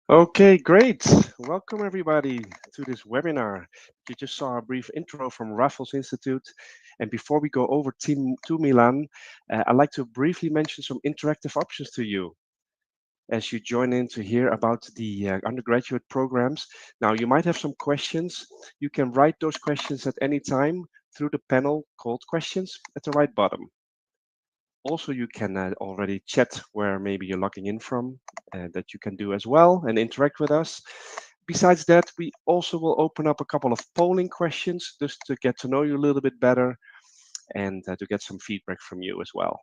Okay, great. Welcome everybody to this webinar. You just saw a brief intro from Raffles Institute. And before we go over to Milan, I'd like to briefly mention some interactive options to you as you join in to hear about the undergraduate programs. Now, you might have some questions. You can write those questions at any time through the panel called Questions at the right bottom. Also, you can already chat where maybe you're logging in from, that you can do as well and interact with us. Besides that, we also will open up a couple of polling questions just to get to know you a little bit better and to get some feedback from you as well.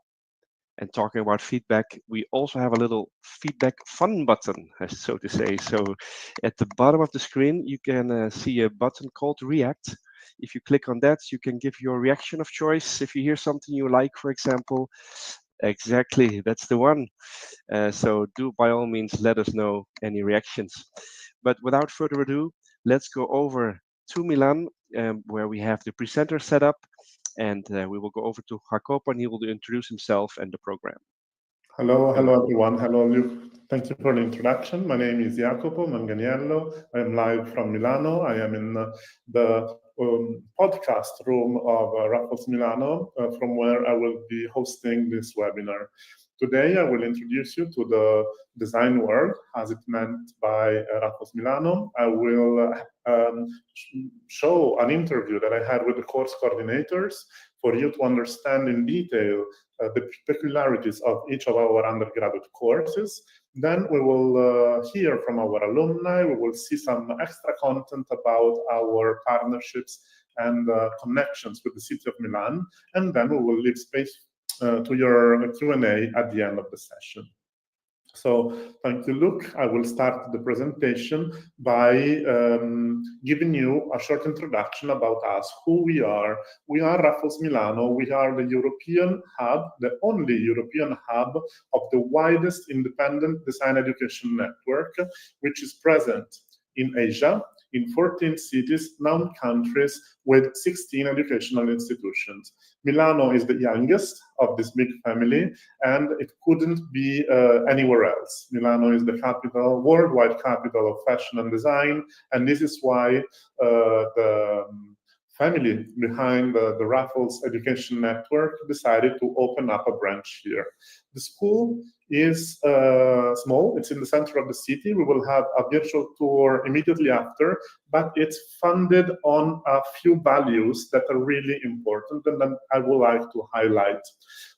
And talking about feedback, we also have a little feedback fun button, so to say. So at the bottom of the screen, you can see a button called React. If you click on that, you can give your reaction of choice. If you hear something you like, for example, exactly, that's the one. So do by all means let us know any reactions. But without further ado, let's go over to Milan, where we have the presenter set up. And we will go over to Jacopo, and he will introduce himself and the program. Hello everyone. Hello, Luke. Thank you for the introduction. My name is Jacopo Manganiello. I am live from Milano. I am in the podcast room of Raffles Milano, from where I will be hosting this webinar. Today, I will introduce you to the design world as it meant by Raffles Milano. I will show an interview that I had with the course coordinators for you to understand in detail the peculiarities of each of our undergraduate courses. Then we will hear from our alumni. We will see some extra content about our partnerships and connections with the city of Milan. And then we will leave space to your Q&A at the end of the session. So thank you, Luke. I will start the presentation by giving you a short introduction about us, who we are. We are Raffles Milano. We are the European hub, the only European hub of the widest independent design education network, which is present in Asia, in 14 cities, 9 countries, with 16 educational institutions. Milano is the youngest of this big family, and it couldn't be anywhere else. Milano is the capital, worldwide capital of fashion and design, and this is why the family behind the Raffles Education Network decided to open up a branch here. The school is small, it's in the center of the city. We will have a virtual tour immediately after, but it's funded on a few values that are really important and that I would like to highlight.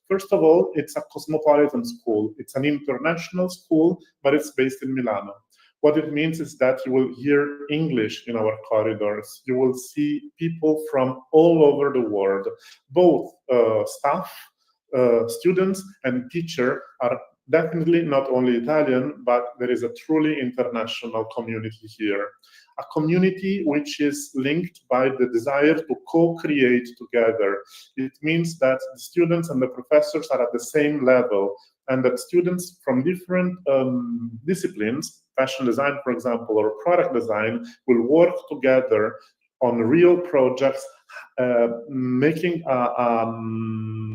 First of all, it's a cosmopolitan school. It's an international school, but it's based in Milano. What it means is that you will hear English in our corridors. You will see people from all over the world. Both staff, students, and teachers are definitely not only Italian, but there is a truly international community here. A community which is linked by the desire to co-create together. It means that the students and the professors are at the same level, and that students from different disciplines, fashion design, for example, or product design, will work together on real projects, making a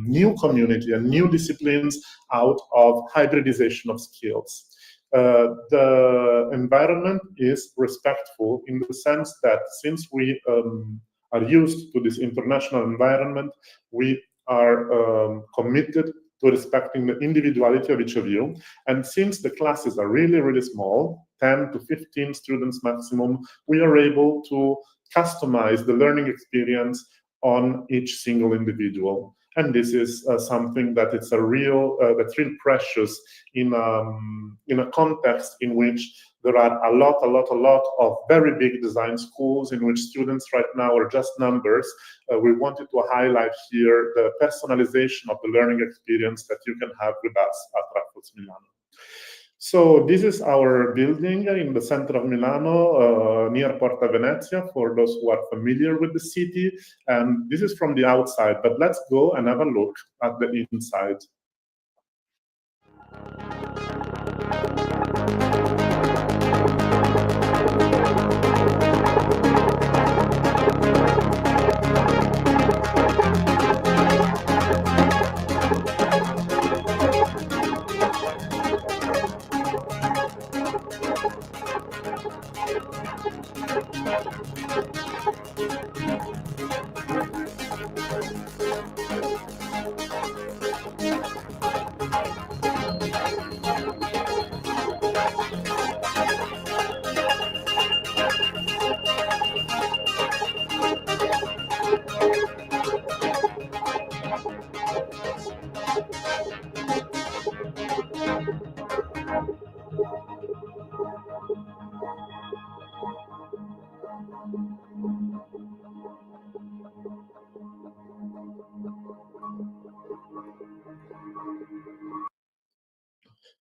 new community and new disciplines out of hybridization of skills. The environment is respectful in the sense that since we are used to this international environment, we are committed to respecting the individuality of each of you. And since the classes are really, really small, 10 to 15 students maximum, we are able to customize the learning experience on each single individual. And this is something that it's a real, that's real precious in a context in which there are a lot of very big design schools in which students right now are just numbers. We wanted to highlight here the personalization of the learning experience that you can have with us at Raffles Milano. So this is our building in the center of Milano, near Porta Venezia, for those who are familiar with the city. And this is from the outside, but let's go and have a look at the inside.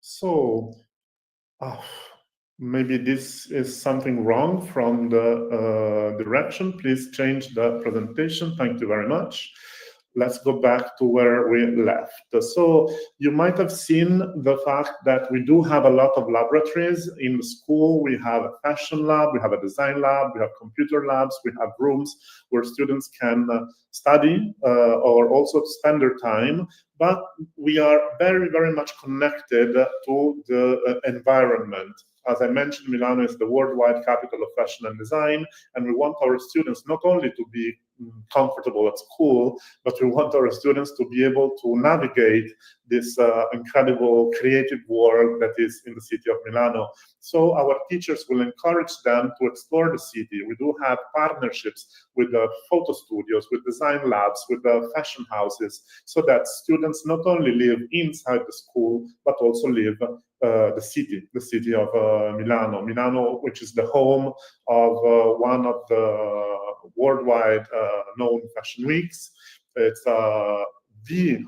So, maybe this is something wrong from the direction. Please change the presentation. Thank you very much. Let's go back to where we left. So you might have seen the fact that we do have a lot of laboratories in the school. We have a fashion lab, we have a design lab, we have computer labs, we have rooms where students can study or also spend their time. But we are very, very much connected to the environment. As I mentioned, Milano is the worldwide capital of fashion and design, and we want our students not only to be comfortable at school, but we want our students to be able to navigate this incredible creative world that is in the city of Milano. So our teachers will encourage them to explore the city. We do have partnerships with the photo studios, with design labs, with the fashion houses, so that students not only live inside the school, but also live the city of Milano, which is the home of one of the worldwide known fashion weeks. It's the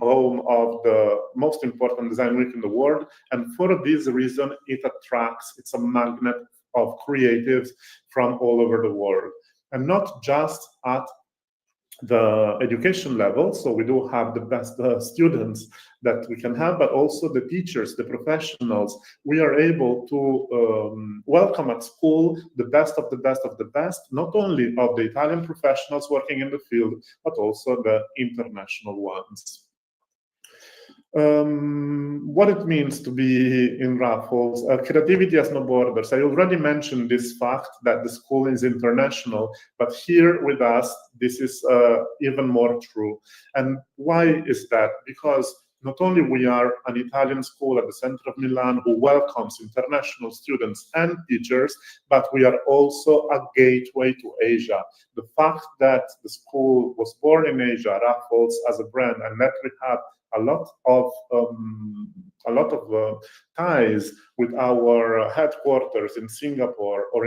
home of the most important design week in the world, and for this reason, it's a magnet of creatives from all over the world, and not just at the education level. So we do have the best students that we can have, but also the teachers, the professionals. We are able to welcome at school the best of the best of the best, not only of the Italian professionals working in the field, but also the international ones. What it means to be in Raffles. Creativity has no borders. I already mentioned this fact that the school is international, but here with us, this is even more true. And why is that? Because not only we are an Italian school at the center of Milan who welcomes international students and teachers, but we are also a gateway to Asia. The fact that the school was born in Asia, Raffles as a brand, and that we have a lot of ties with our headquarters in Singapore or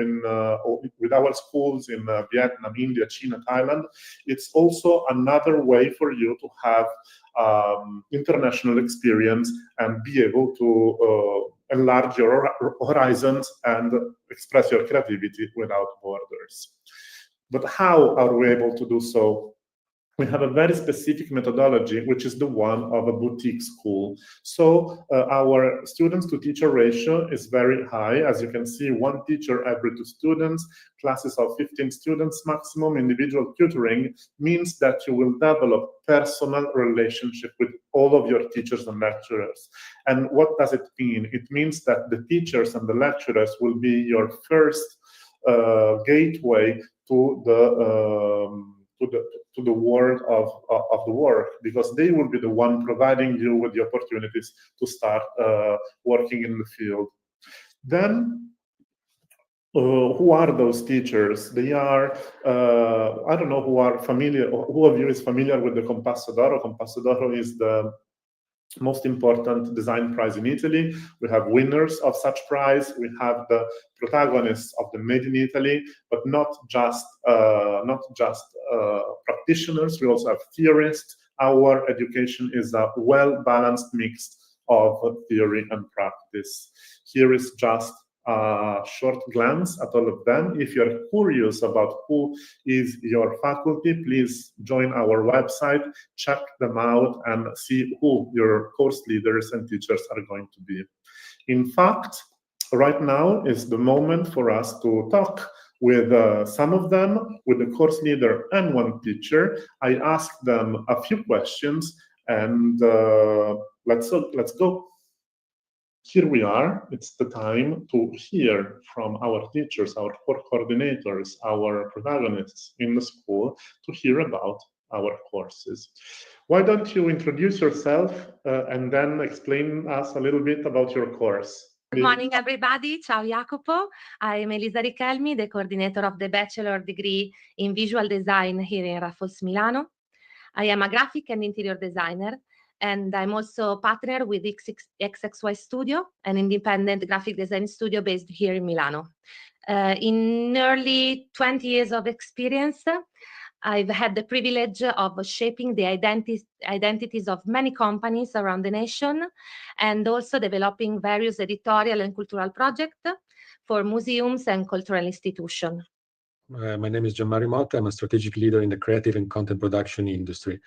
with our schools in Vietnam, India, China, Thailand. It's also another way for you to have international experience and be able to enlarge your horizons and express your creativity without borders. But how are we able to do so? We have a very specific methodology, which is the one of a boutique school. So our students to teacher ratio is very high. As you can see, one teacher every 2 students, classes of 15 students maximum. Individual tutoring means that you will develop personal relationship with all of your teachers and lecturers. And what does it mean? It means that the teachers and the lecturers will be your first gateway to to the world of the work, because they will be the one providing you with the opportunities to start working in the field. Then, who are those teachers? They are, I don't know who of you is familiar with the Compasso d'Oro. Compasso d'Oro is the most important design prize in Italy. We have winners of such prize. We have the protagonists of the Made in Italy, but not just practitioners. We also have theorists. Our education is a well-balanced mix of theory and practice. Here is just a short glance at all of them. If you're curious about who is your faculty, please join our website, check them out, and see who your course leaders and teachers are going to be. In fact, right now is the moment for us to talk with some of them, with the course leader and one teacher. I asked them a few questions, and let's go. Here we are. It's the time to hear from our teachers, our core coordinators, our protagonists in the school, to hear about our courses. Why don't you introduce yourself and then explain us a little bit about your course? Good morning, everybody. Ciao, Jacopo. I am Elisa Richelmi, the coordinator of the bachelor degree in visual design here in Raffles Milano. I am a graphic and interior designer, and I'm also partner with XXY Studio, an independent graphic design studio based here in Milano. In nearly 20 years of experience, I've had the privilege of shaping the identities of many companies around the nation, and also developing various editorial and cultural projects for museums and cultural institutions. My name is Gianmario Motta. I'm a strategic leader in the creative and content production industry.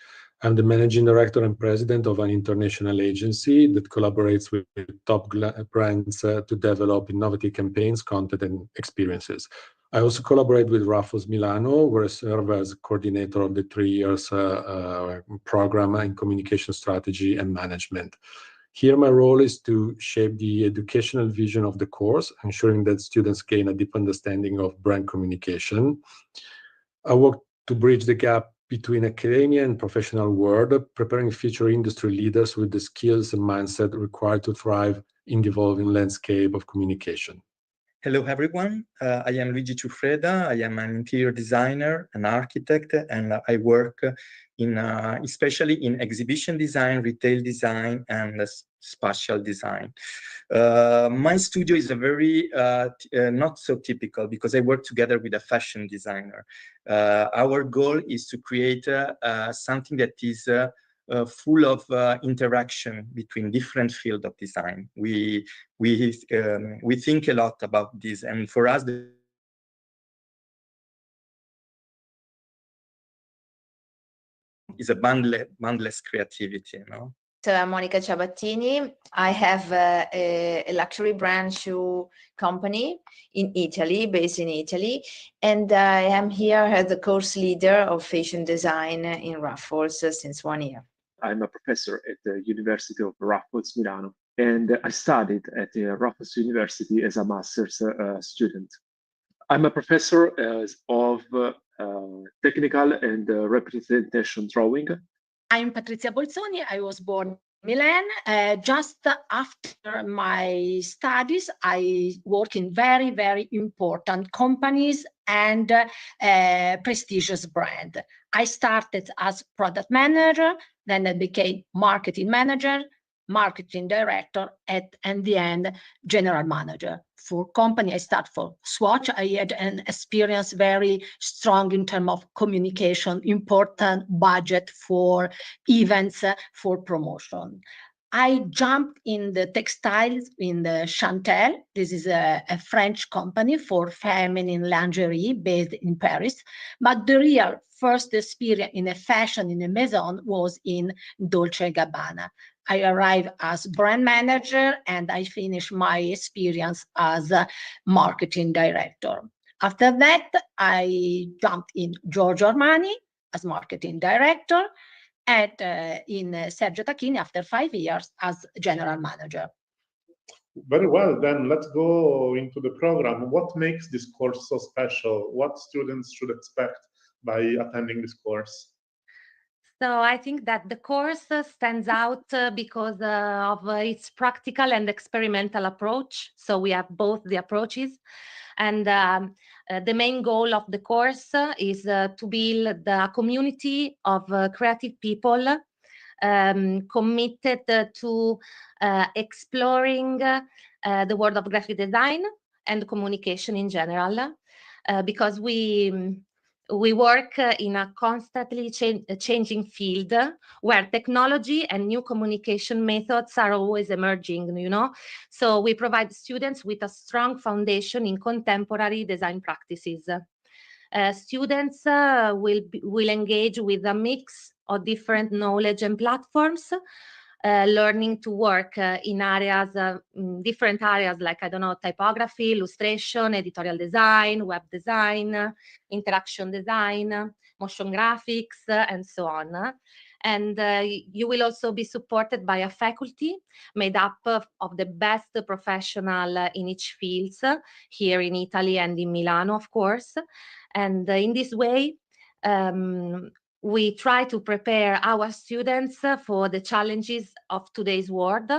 I'm the managing director and president of an international agency that collaborates with top brands to develop innovative campaigns, content, and experiences. I also collaborate with Raffles Milano, where I serve as coordinator of the 3 years program in communication strategy and management. Here, my role is to shape the educational vision of the course, ensuring that students gain a deep understanding of brand communication. I work to bridge the gap between academia and professional world, preparing future industry leaders with the skills and mindset required to thrive in the evolving landscape of communication. Hello, everyone. I am Luigi Ciuffreda. I am an interior designer, an architect, and I work especially in exhibition design, retail design, and spatial design. My studio is a very not so typical, because I work together with a fashion designer. Our goal is to create something that is full of interaction between different fields of design. We think a lot about this, and for us, is a boundless creativity, you know. So I'm Monica Ciabattini. I have a luxury brand shoe company in Italy, based in Italy, and I am here as the course leader of fashion design in Raffles since 1 year. I'm a professor at the University of Raffles Milano, and I studied at the Raffles University as a master's student. I'm a professor of technical and representation drawing. I'm Patrizia Bolzoni. I was born in Milan. Just after my studies, I work in very, very important companies and prestigious brand. I started as product manager, then I became marketing manager, marketing director, and the end, general manager. For company, I start for Swatch. I had an experience very strong in terms of communication, important budget for events, for promotion. I jumped in the textiles in the Chantel. This is a French company for feminine lingerie based in Paris. But the real first experience in a fashion in a maison was in Dolce & Gabbana. I arrived as brand manager and I finished my experience as a marketing director. After that, I jumped in Giorgio Armani as marketing director and in Sergio Tacchini after 5 years as general manager. Very well, then let's go into the program. What makes this course so special? What students should expect by attending this course? So I think that the course stands out because of its practical and experimental approach. So we have both the approaches. And the main goal of the course is to build a community of creative people committed to exploring the world of graphic design and communication in general, because we work in a constantly changing field where technology and new communication methods are always emerging, you know. So we provide students with a strong foundation in contemporary design practices. Students will engage with a mix of different knowledge and platforms, learning to work in areas, different areas like, I don't know, typography, illustration, editorial design, web design, interaction design, motion graphics, and so on. And you will also be supported by a faculty made up of the best professional in each field here in Italy and in Milano, of course. And in this way, we try to prepare our students for the challenges of today's world,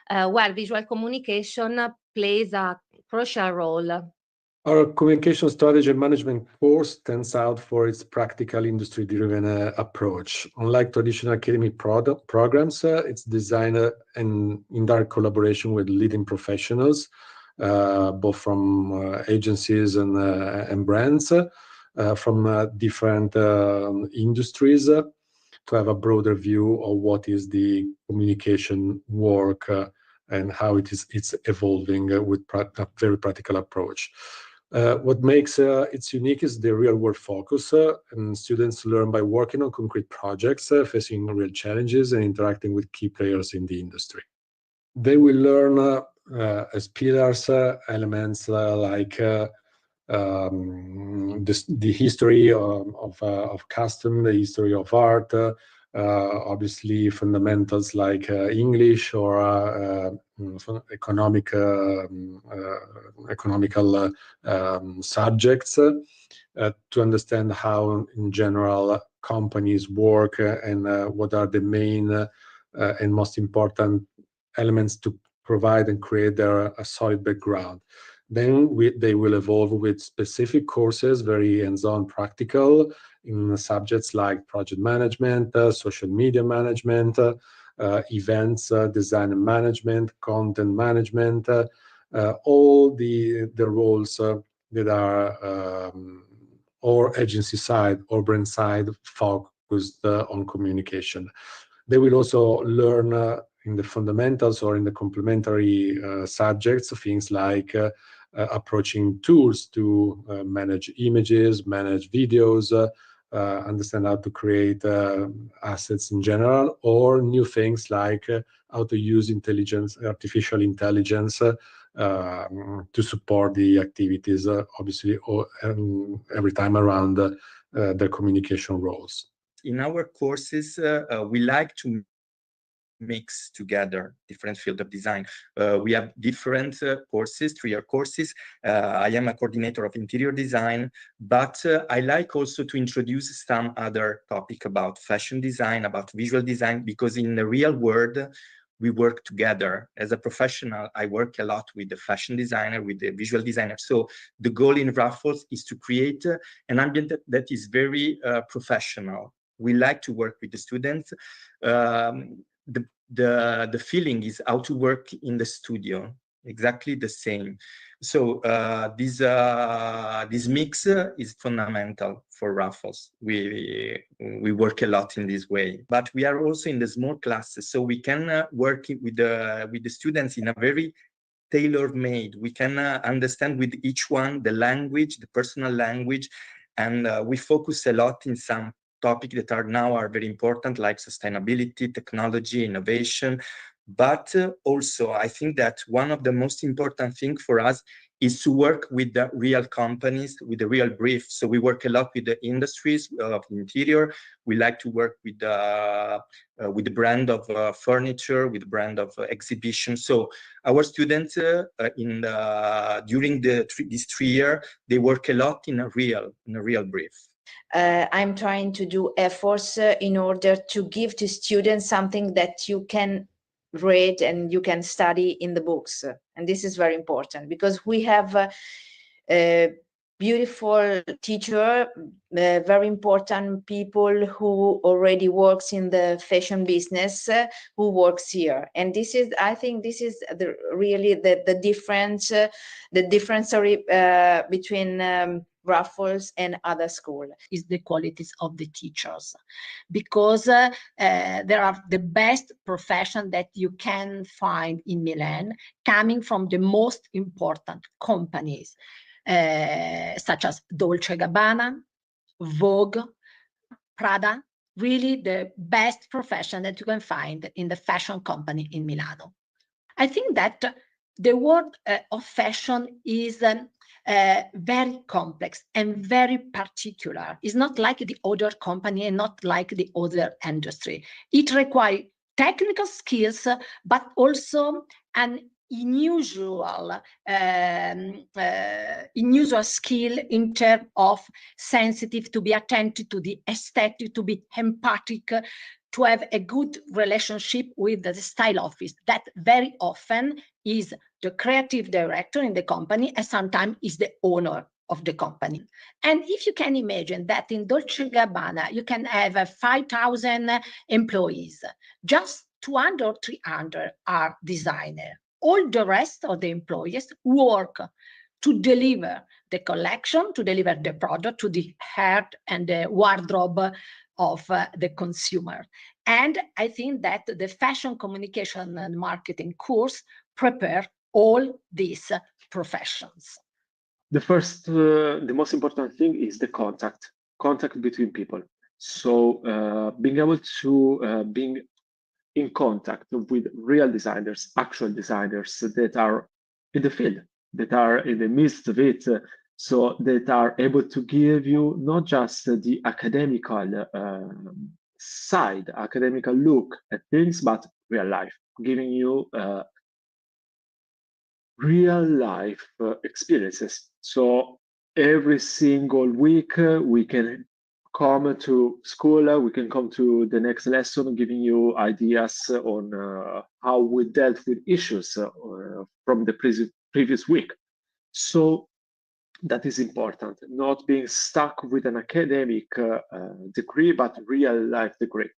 where visual communication plays a crucial role. Our communication strategy and management course stands out for its practical industry-driven approach. Unlike traditional academic programs, it's designed in direct collaboration with leading professionals, both from agencies and brands, from different industries, to have a broader view of what is the communication work and how it's evolving with a very practical approach. What makes it unique is the real-world focus, and students learn by working on concrete projects, facing real challenges, and interacting with key players in the industry. They will learn as pillars elements like the history of custom, the history of art, obviously fundamentals like English or economical subjects, to understand how in general companies work and what are the main and most important elements to provide and create a solid background. Then they will evolve with specific courses, very hands-on practical, in subjects like project management, social media management, events, design and management, content management, all the roles that are or agency side or brand side focused on communication. They will also learn in the fundamentals or in the complementary subjects, things like approaching tools to manage images, manage videos, understand how to create assets in general, or new things like how to use artificial intelligence to support the activities, obviously, every time around the communication roles. In our courses, we like to mix together different fields of design. We have different courses, 3-year courses. I am a coordinator of interior design, but I like also to introduce some other topic about fashion design, about visual design, because in the real world, we work together. As a professional, I work a lot with the fashion designer, with the visual designer. So the goal in Raffles is to create an ambient that is very professional. We like to work with the students. The feeling is how to work in the studio, exactly the same. So this mix is fundamental for Raffles. We work a lot in this way, but we are also in the small classes, so we can work with the students in a very tailor-made. We can understand with each one the language, the personal language, and we focus a lot in some topics that are very important, like sustainability, technology, innovation. But also, I think that one of the most important things for us is to work with the real companies, with the real brief. So we work a lot with the industries of interior. We like to work with the brand of furniture, with the brand of exhibition. So our students during this 3 year, they work a lot in a real brief. I'm trying to do efforts in order to give to students something that you can read and you can study in the books. And this is very important because we have a beautiful teacher, very important people who already works in the fashion business, who works here. And this is, I think this is really the difference, between Raffles and other schools. Is the qualities of the teachers, because there are the best profession that you can find in Milan, coming from the most important companies, such as Dolce & Gabbana, Vogue, Prada, really the best profession that you can find in the fashion company in Milano. I think that the world of fashion is very complex and very particular. It's not like the other company and not like the other industry. It requires technical skills, but also an unusual skill in terms of sensitive, to be attentive to the aesthetic, to be empathic, to have a good relationship with the style office that very often is the creative director in the company and sometimes is the owner of the company. And if you can imagine that in Dolce & Gabbana, you can have 5,000 employees, just 200 or 300 are designers. All the rest of the employees work to deliver the collection, to deliver the product to the heart and the wardrobe of the consumer. And I think that the fashion communication and marketing course prepare all these professions. The most important thing is the contact between people. So being able to being in contact with real designers, actual designers that are in the field, that are in the midst of it, so that are able to give you not just the academical side, academical look at things, but real life, giving you real life experiences. So every single week we can come to school, we can come to the next lesson, giving you ideas on how we dealt with issues from the previous week. So that is important, not being stuck with an academic degree, but real life degree.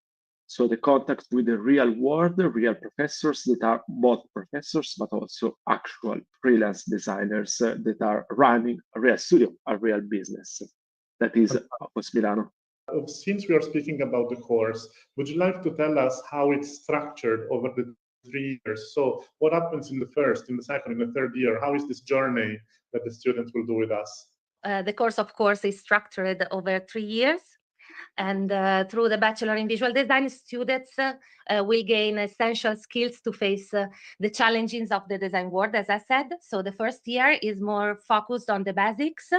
So the contact with the real world, the real professors that are both professors, but also actual freelance designers that are running a real studio, a real business. That is Raffles Milano. Since we are speaking about the course, would you like to tell us how it's structured over the 3 years? So what happens in the first, in the second, in the third year? How is this journey that the students will do with us? The course, of course, is structured over 3 years. And through the Bachelor in Visual Design, students will gain essential skills to face the challenges of the design world, as I said. So the first year is more focused on the basics.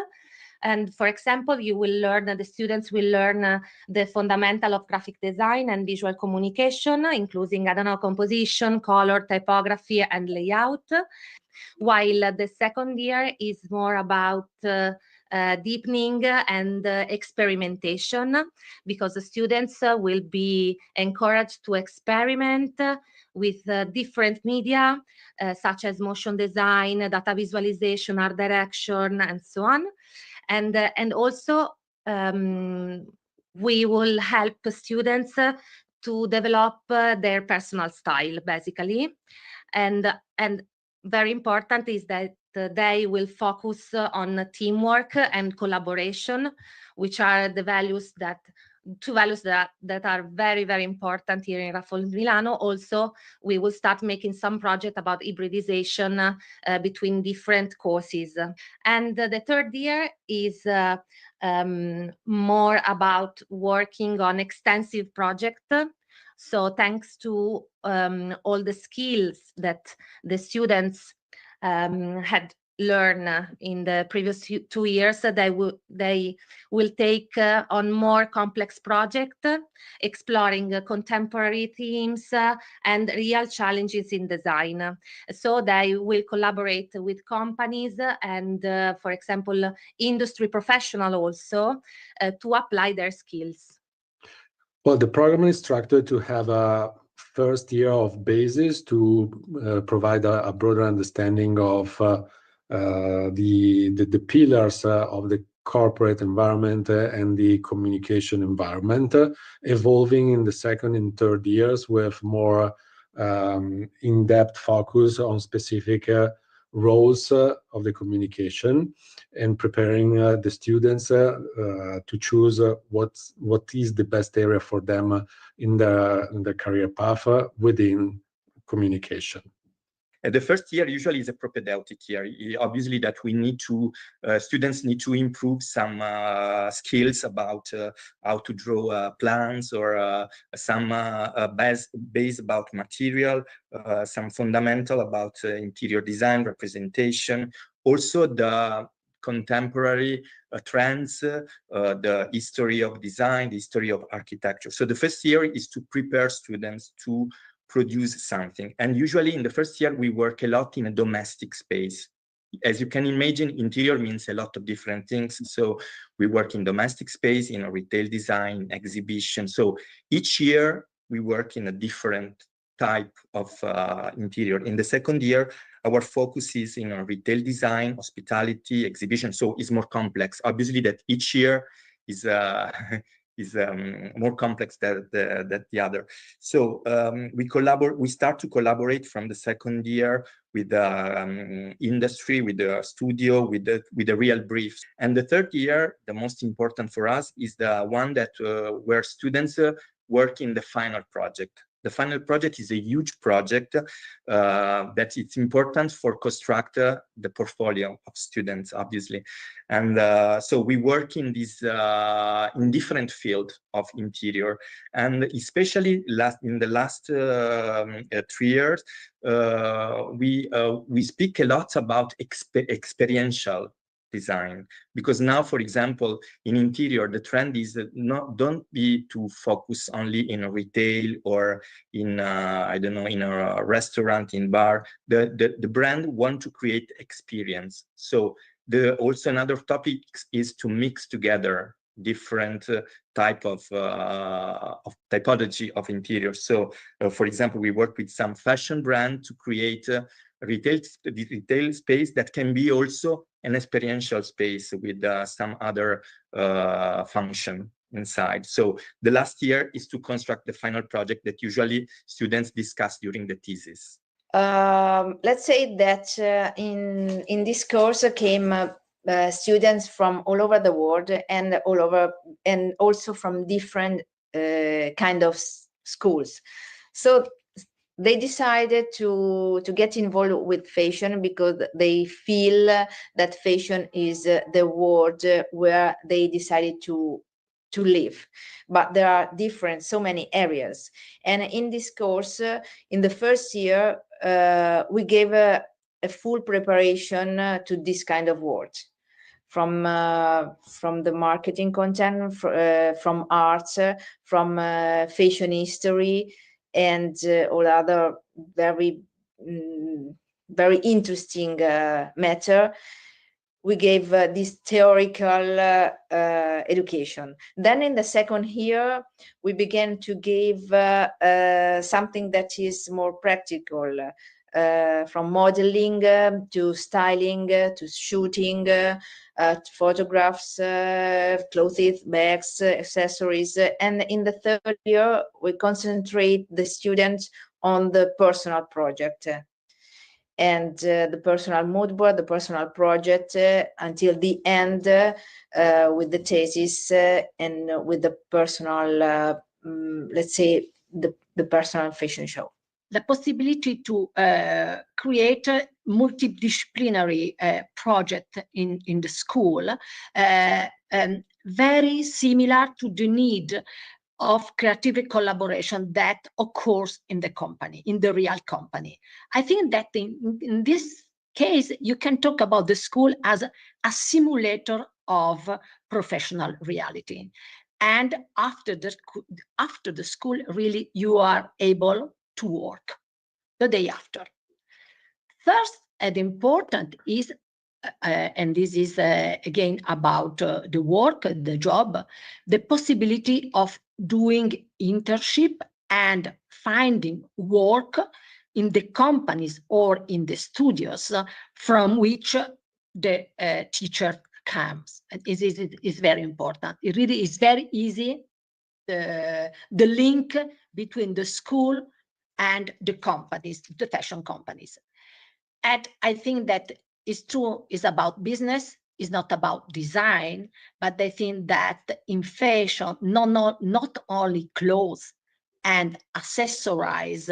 And for example, the students will learn the fundamental of graphic design and visual communication, including, composition, color, typography, and layout. While the second year is more about deepening and experimentation, because the students will be encouraged to experiment with different media, such as motion design, data visualization, art direction, and so on. And also we will help students to develop their personal style, basically. And very important is that they will focus on teamwork and collaboration, which are the two values that are very, very important here in Raffles Milano. Also, we will start making some project about hybridization between different courses. And the third year is more about working on extensive project. So thanks to all the skills that the students had learned in the previous 2 years, they will take on more complex projects, exploring contemporary themes and real challenges in design. So they will collaborate with companies and, for example, industry professionals also to apply their skills. Well, the program is structured to have a first year of basis to provide a broader understanding of the pillars of the corporate environment and the communication environment, evolving in the second and third years with more in-depth focus on specific roles of the communication, and preparing the students to choose what is the best area for them in the career path within communication. The first year usually is a propedeutic year. Obviously, that we need to students need to improve some skills about how to draw plans, or some base about material, some fundamental about interior design, representation, also the contemporary trends, the history of design, the history of architecture. So the first year is to prepare students to produce something. And usually in the first year, we work a lot in a domestic space. As you can imagine, interior means a lot of different things. So we work in domestic space, in a retail design, exhibition. So each year we work in a different type of interior. In the second year, our focus is in retail design, hospitality, exhibition. So it's more complex. Obviously that each year is more complex than the other. So we start to collaborate from the second year with the industry, with the studio, with the real briefs. And the third year, the most important for us, is the one that where students work in the final project. The final project is a huge project that it's important for construct the portfolio of students, obviously. And so we work in this in different fields of interior, and especially in the last 3 years, we speak a lot about experiential design, because now, for example, in interior, the trend is don't be to focus only in retail or in I don't know, in a restaurant, in bar. The brand want to create experience. So also another topic is to mix together different type of typology of interior. So for example, we work with some fashion brand to create retail space that can be also an experiential space with some other function inside. So the last year is to construct the final project that usually students discuss during the thesis. Let's say that in this course came students from all over the world, and also from different kind of schools. So they decided to get involved with fashion because they feel that fashion is the world where they decided to live. But there are so many areas. And in this course, in the first year, we gave a full preparation to this kind of world. From the marketing content, from arts, from fashion history, and all other very interesting matter. We gave this theoretical education. Then in the second year, we began to give something that is more practical, from modeling to styling to shooting, photographs, clothes, bags, accessories. And in the third year, we concentrate the students on the personal project. And the personal mood board, the personal project, until the end with the thesis and with the personal, let's say, the personal fashion show. The possibility to create a multidisciplinary project in the school, very similar to the need of creative collaboration that occurs in the company, in the real company. I think that in this case, you can talk about the school as a simulator of professional reality. And after the school, really, you are able to work the day after. First and important is, and this is again about the work, the job, the possibility of doing internship and finding work in the companies or in the studios from which the teacher comes. And it is very important. It really is very easy, the link between the school and the companies, the fashion companies. And I think that is true, is about business, is not about design, but I think that in fashion, not only clothes and accessorize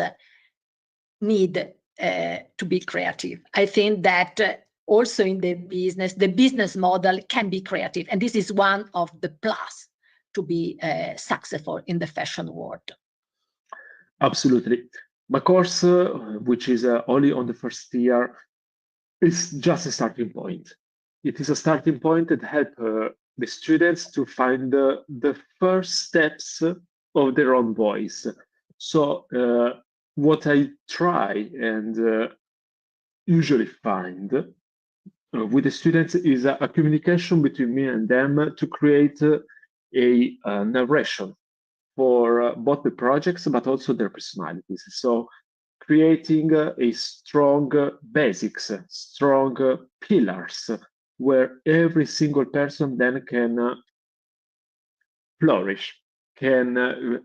need to be creative. I think that also in the business model can be creative. And this is one of the plus to be successful in the fashion world. Absolutely. My course, which is only on the first year, is just a starting point. It is a starting point that helps the students to find the first steps of their own voice. So what I try and usually find with the students is a communication between me and them to create a narration for both the projects, but also their personalities. So creating a strong basics, strong pillars, where every single person then can flourish, can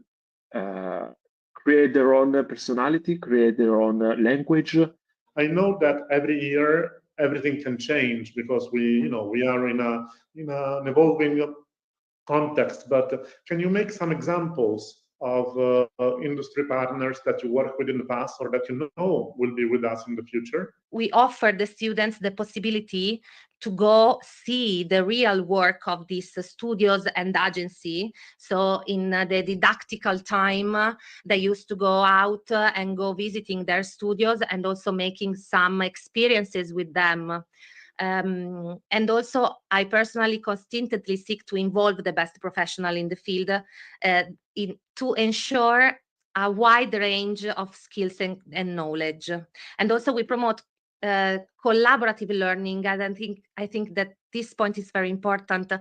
create their own personality, create their own language. I know that every year everything can change because we are in an evolving context. But can you make some examples of industry partners that you work with in the past or that you know will be with us in the future? We offer the students the possibility to go see the real work of these studios and agency. So in the didactical time, they used to go out and go visiting their studios and also making some experiences with them. And also, I personally constantly seek to involve the best professional in the field to ensure a wide range of skills and knowledge. And also, we promote collaborative learning, and I think that this point is very important.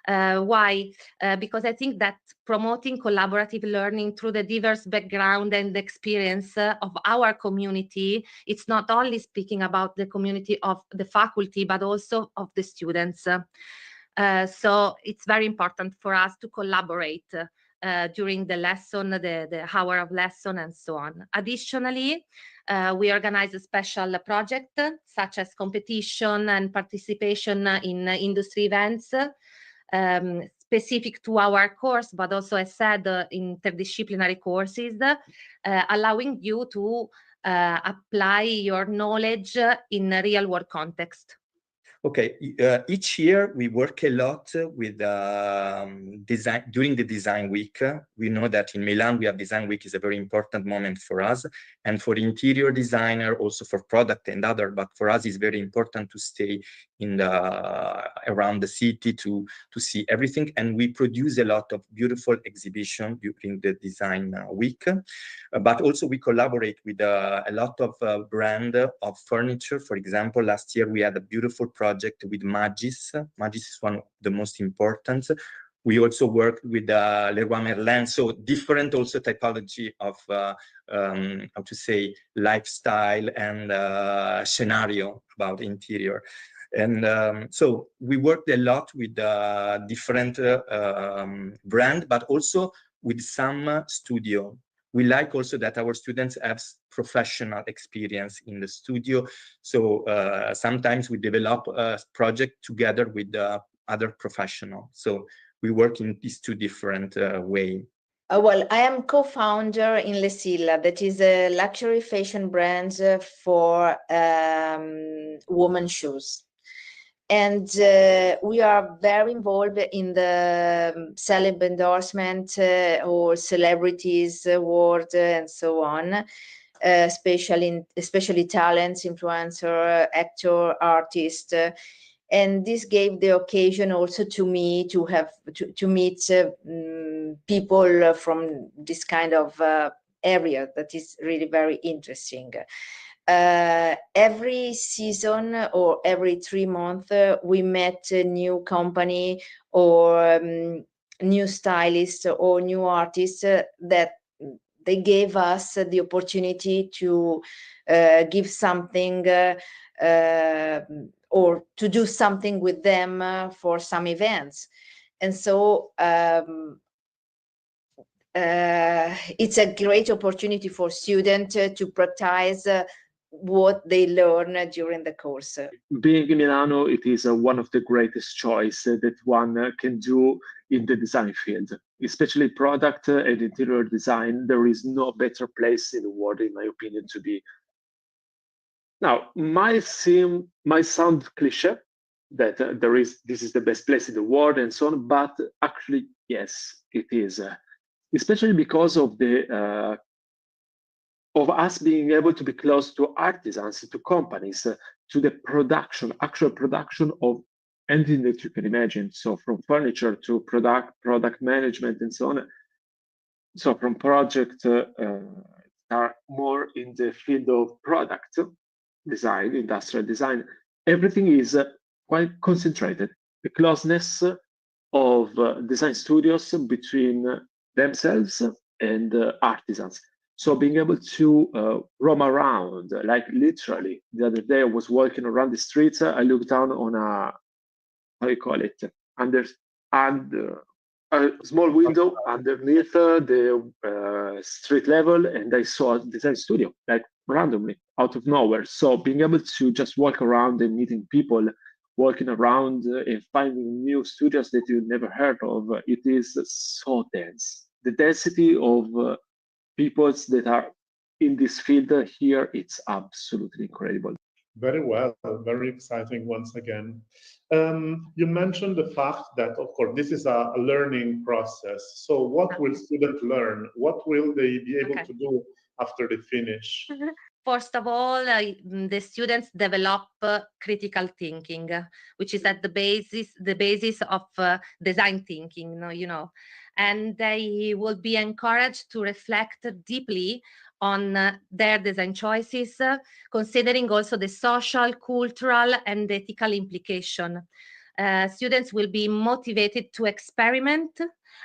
Why? Because I think that promoting collaborative learning through the diverse background and experience of our community, it's not only speaking about the community of the faculty, but also of the students. So it's very important for us to collaborate during the lesson, the hour of lesson, and so on. Additionally, we organize a special project such as competition and participation in industry events specific to our course, but also, as said, interdisciplinary courses, allowing you to apply your knowledge in a real world context. Okay, each year we work a lot with design during the design week. We know that in Milan we have design week is a very important moment for us, and for interior designer, also for product and other. But for us, it's very important to stay in around the city to see everything. And we produce a lot of beautiful exhibition during the design week. But also we collaborate with a lot of brand of furniture. For example, last year we had a beautiful project with Magis. Magis is one of the most important. We also worked with Leroy Merlin, so different also typology of how to say lifestyle and scenario about interior. And so we worked a lot with different brand, but also with some studio. We like also that our students have professional experience in the studio. So sometimes we develop a project together with other professionals. So we work in these two different ways. Well, I am co-founder in Lesilla, that is a luxury fashion brand for women's shoes. And we are very involved in the celeb endorsement or celebrities award and so on. especially talents, influencer, actor, artist. And this gave the occasion also to me to have to meet people from this kind of area that is really very interesting. Every season or every 3 months, we met a new company or new stylist or new artist that they gave us the opportunity to give something or to do something with them for some events. And so it's a great opportunity for students to practice what they learn during the course. Being in Milano, it is one of the greatest choices that one can do in the design field, especially product and interior design. There is no better place in the world, in my opinion, to be. Now, might sound cliche that this is the best place in the world and so on, but actually, yes, it is, especially because of the of us being able to be close to artisans, to companies, to the actual production of anything that you can imagine. So from furniture to product management and so on. So from projects are more in the field of product design, industrial design, everything is quite concentrated. The closeness of design studios between themselves and artisans. So being able to roam around, like literally, the other day I was walking around the streets, I looked down on a, how you call it, under a small window underneath the street level, and I saw a design studio, like randomly, out of nowhere. So being able to just walk around and meeting people, walking around and finding new studios that you never heard of, it is so dense. The density of peoples that are in this field here, it's absolutely incredible. Very well, very exciting once again. You mentioned the fact that, of course, this is a learning process. So what will students learn? What will they be able to do after they finish? First of all, the students develop critical thinking, which is at the basis of design thinking, and they will be encouraged to reflect deeply on their design choices, considering also the social, cultural, and ethical implication. Students will be motivated to experiment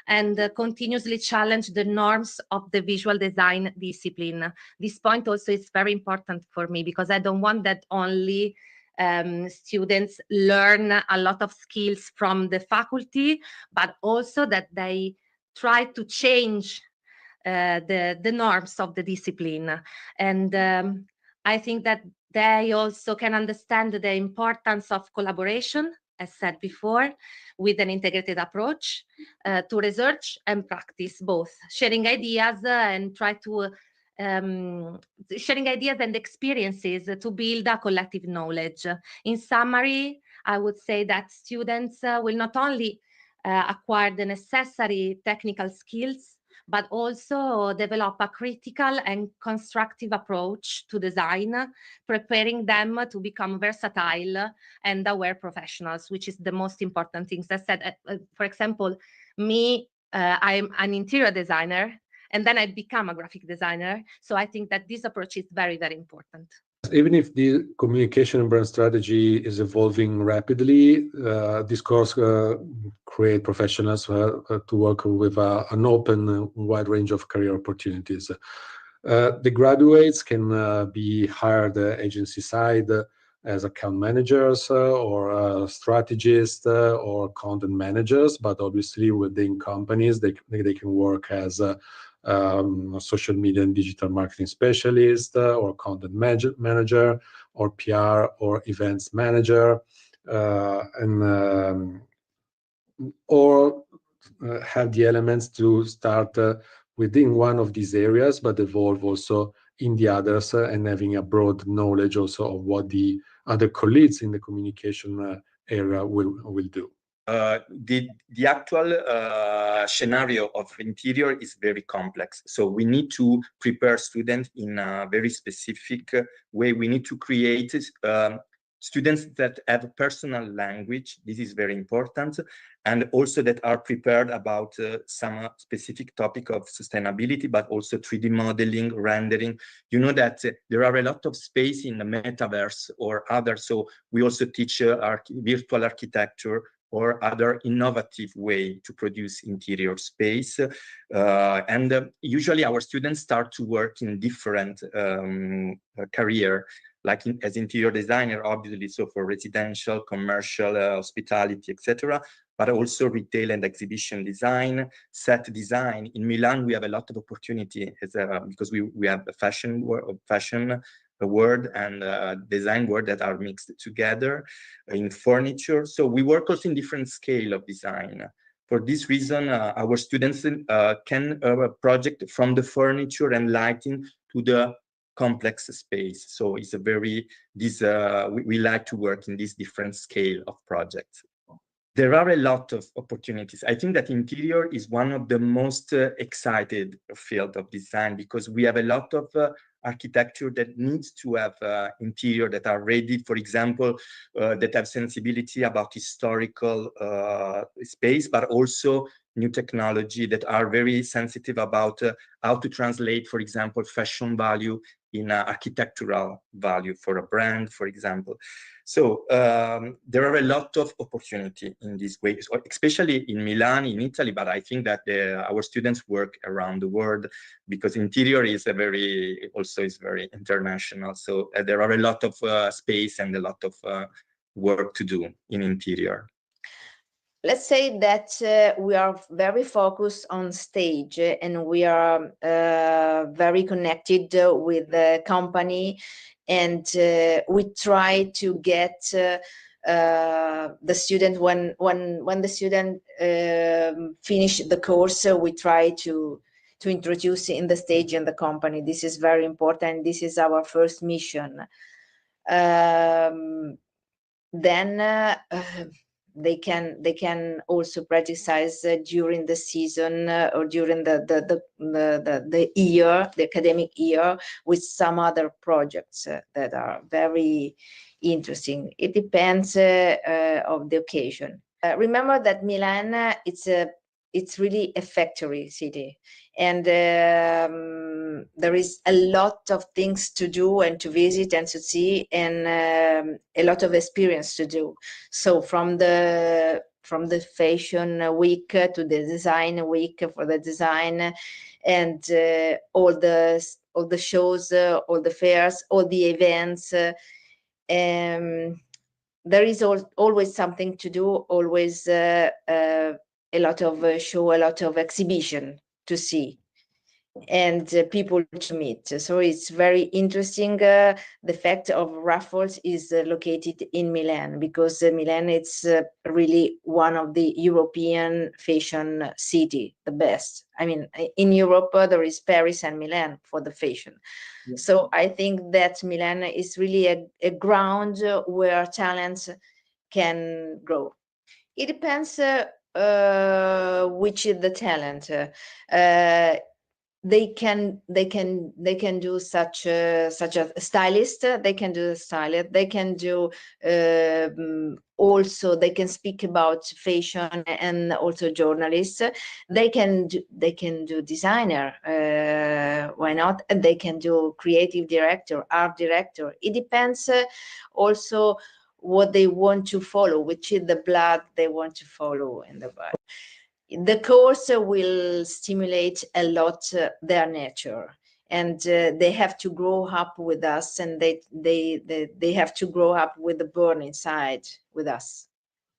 and continuously challenge the norms of the visual design discipline. This point also is very important for me because I don't want that only students learn a lot of skills from the faculty, but also that they try to change the norms of the discipline. And I think that they also can understand the importance of collaboration, as said before, with an integrated approach to research and practice, both sharing ideas and try to sharing ideas and experiences to build a collective knowledge. In summary, I would say that students will not only acquire the necessary technical skills, but also develop a critical and constructive approach to design, preparing them to become versatile and aware professionals, which is the most important thing. As I said, for example, me, I'm an interior designer, and then I become a graphic designer. So I think that this approach is very, very important. Even if the communication and brand strategy is evolving rapidly, this course create professionals to work with an open, wide range of career opportunities. The graduates can be hired agency side as account managers or strategists or content managers, but obviously within companies, they can work as social media and digital marketing specialist or content manager or PR or events manager, or have the elements to start within one of these areas, but evolve also in the others and having a broad knowledge also of what the other colleagues in the communication area will do. the actual scenario of interior is very complex. So we need to prepare students in a very specific way. We need to create students that have a personal language. This is very important. And also that are prepared about some specific topic of sustainability, but also 3D modeling, rendering. You know that there are a lot of space in the metaverse or other. So we also teach virtual architecture or other innovative way to produce interior space. Usually our students start to work in different career, like as interior designer, obviously, so for residential, commercial, hospitality, etc., but also retail and exhibition design, set design. In Milan, we have a lot of opportunity because we have a fashion world and design world that are mixed together in furniture. So we work also in different scale of design. For this reason, our students can project from the furniture and lighting to the complex space. So it's a very, we like to work in this different scale of projects. There are a lot of opportunities. I think that interior is one of the most excited field of design because we have a lot of architecture that needs to have interior that are ready, for example, that have sensibility about historical space, but also new technology that are very sensitive about how to translate, for example, fashion value in architectural value for a brand, for example. So there are a lot of opportunity in this way, especially in Milan, in Italy, but I think that our students work around the world because interior is also very international. So there are a lot of space and a lot of work to do in interior. Let's say that we are very focused on stage and we are very connected with the company, and we try to get the student when the student finish the course, we try to introduce in the stage and the company. This is very important. This is our first mission. Then they can also practice during the season or during the year, the academic year, with some other projects that are very interesting. It depends of the occasion. Remember that Milan, it's really a factory city, and there is a lot of things to do and to visit and to see, and a lot of experience to do. So from the fashion week to the design week for the design, and all the shows, all the fairs, all the events. There is always something to do, always a lot of show, a lot of exhibition to see, and people to meet. So it's very interesting. The fact of Raffles is located in Milan, because Milan is really one of the European fashion city, the best. I mean, in Europe, there is Paris and Milan for the fashion. Yeah. So I think that Milan is really a ground where talents can grow. It depends which is the talent. They can do such a stylist. They can do a stylist. They can do also. They can speak about fashion and also journalists. They can do designer. Why not? And they can do creative director, art director. It depends also what they want to follow, which is the blood they want to follow in the blood. The course will stimulate a lot their nature, and they have to grow up with us, and they have to grow up with the burn inside with us.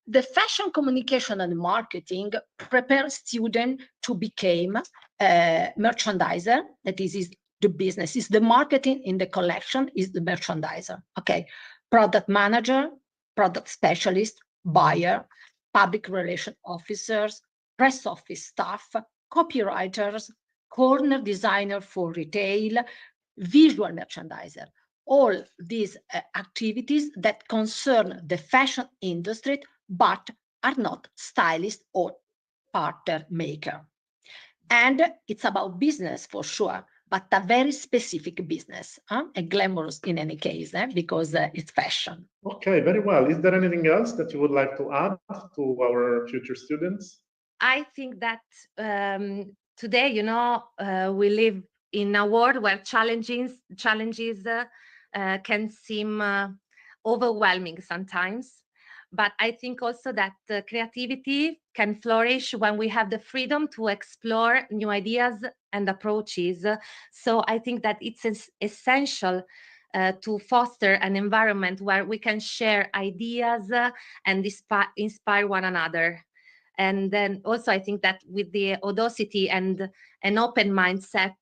The fashion communication and marketing prepares students to become a merchandiser. That is the business, is the marketing in the collection, is the merchandiser. Okay, product manager, product specialist, buyer, public relation officers, press office staff, copywriters, corner designer for retail, visual merchandiser. All these activities that concern the fashion industry, but are not stylist or pattern maker. And it's about business for sure, but a very specific business, and glamorous in any case, because it's fashion. Okay, very well. Is there anything else that you would like to add to our future students? I think that today, we live in a world where challenges can seem overwhelming sometimes. But I think also that creativity can flourish when we have the freedom to explore new ideas and approaches. So I think that it's essential to foster an environment where we can share ideas and inspire one another. And then also I think that with the audacity and an open mindset,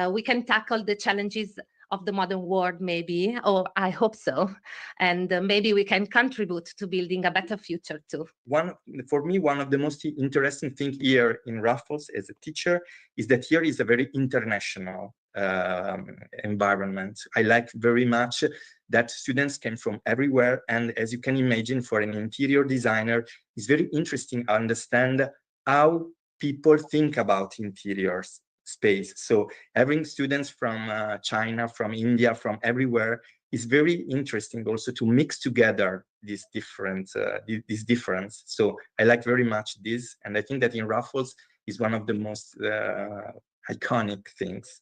we can tackle the challenges of the modern world, maybe, or I hope so. And maybe we can contribute to building a better future too. For me, one of the most interesting things here in Raffles as a teacher is that here is a very international environment. I like very much that students came from everywhere. And as you can imagine, for an interior designer, it's very interesting to understand how people think about interiors space. So having students from China, from India, from everywhere is very interesting also to mix together these different this difference. So I like very much this, and I think that in Raffles is one of the most iconic things.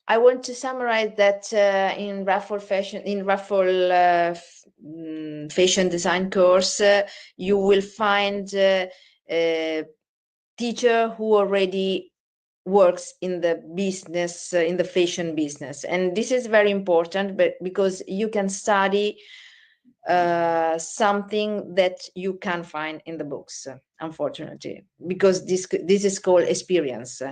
I want to summarize that in Raffles fashion design course, you will find a teacher who already works in the business, in the fashion business. And this is very important, but because you can study something that you can't find in the books, unfortunately, because this is called experience.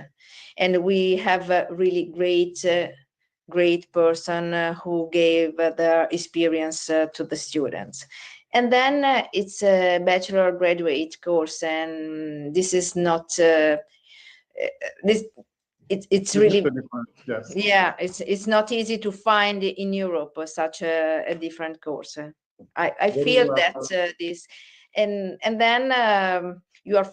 And we have a really great person who gave their experience to the students. And then it's a bachelor graduate course, and this is not it's really yes. Yeah, it's not easy to find in Europe such a different course. I feel that this and then you're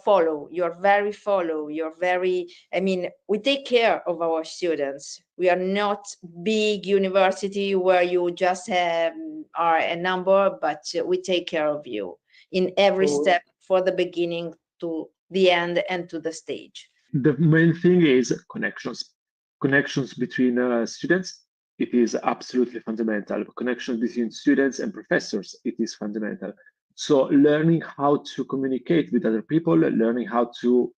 very, I mean, we take care of our students. We are not big university where you just are a number, but we take care of you in every step, for the beginning to the end and to the stage. The main thing is connections between students. It is absolutely fundamental. Connections between students and professors, it is fundamental. So learning how to communicate with other people, learning how to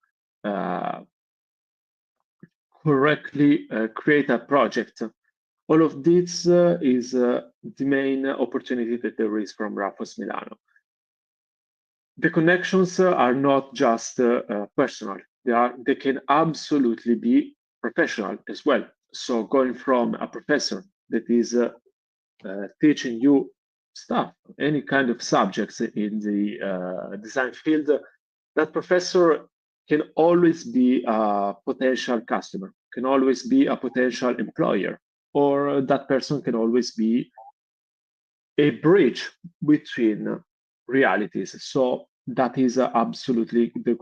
correctly create a project. All of this is the main opportunity that there is from Raffles Milano. The connections are not just personal. They can absolutely be professional as well. So going from a professor that is teaching you stuff, any kind of subjects in the design field, that professor can always be a potential customer, can always be a potential employer, or that person can always be a bridge between realities. So that is absolutely the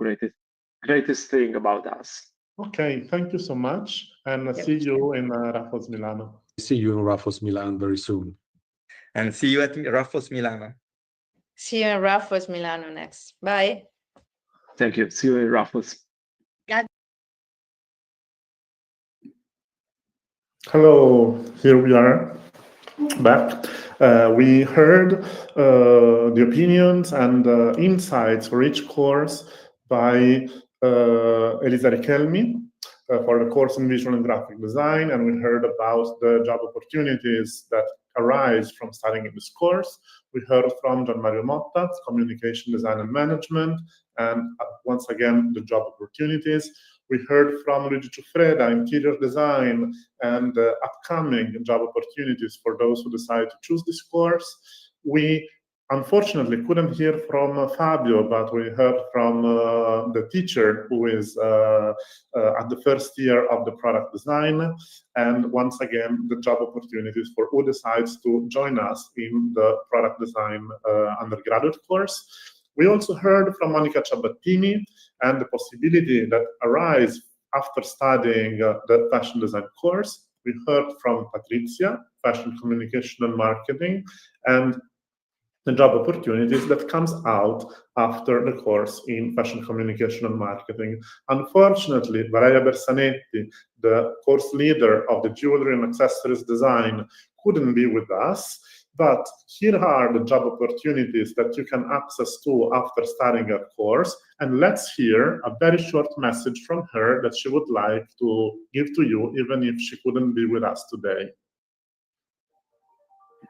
greatest thing about us. Okay, thank you so much, and see you in Raffles Milano. See you in Raffles Milan very soon. And see you at Raffles Milano. See you in Raffles Milano next. Bye. Thank you. See you in Raffles. Hello, here we are back. We heard the opinions and insights for each course by Elisa Richelmi for the course in visual and graphic design, and we heard about the job opportunities that arise from studying in this course. We heard from Gian Mario Motta, communication design and management, and once again, the job opportunities. We heard from Luigi Ciuffreda, interior design, and upcoming job opportunities for those who decide to choose this course. We unfortunately couldn't hear from Fabio, but we heard from the teacher who is at the first year of the product design. And once again, the job opportunities for who decides to join us in the product design undergraduate course. We also heard from Monica Ciabattini and the possibility that arise after studying the fashion design course. We heard from Patrizia, fashion communication and marketing, and the job opportunities that comes out after the course in fashion communication and marketing. Unfortunately, Valeria Bersanetti, the course leader of the jewelry and accessories design, couldn't be with us, but here are the job opportunities that you can access to after studying a course, and let's hear a very short message from her that she would like to give to you, even if she couldn't be with us today.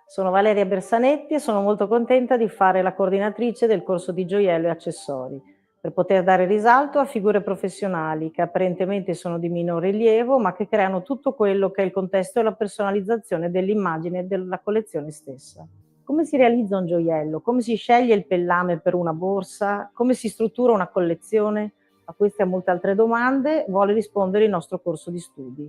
Sono Valeria Bersanetti e sono molto contenta di fare la coordinatrice del corso di gioiello e accessori, per poter dare risalto a figure professionali che apparentemente sono di minor rilievo, ma che creano tutto quello che è il contesto e la personalizzazione dell'immagine della collezione stessa. Come si realizza un gioiello? Come si sceglie il pellame per una borsa? Come si struttura una collezione? A queste e a molte altre domande vuole rispondere il nostro corso di studi.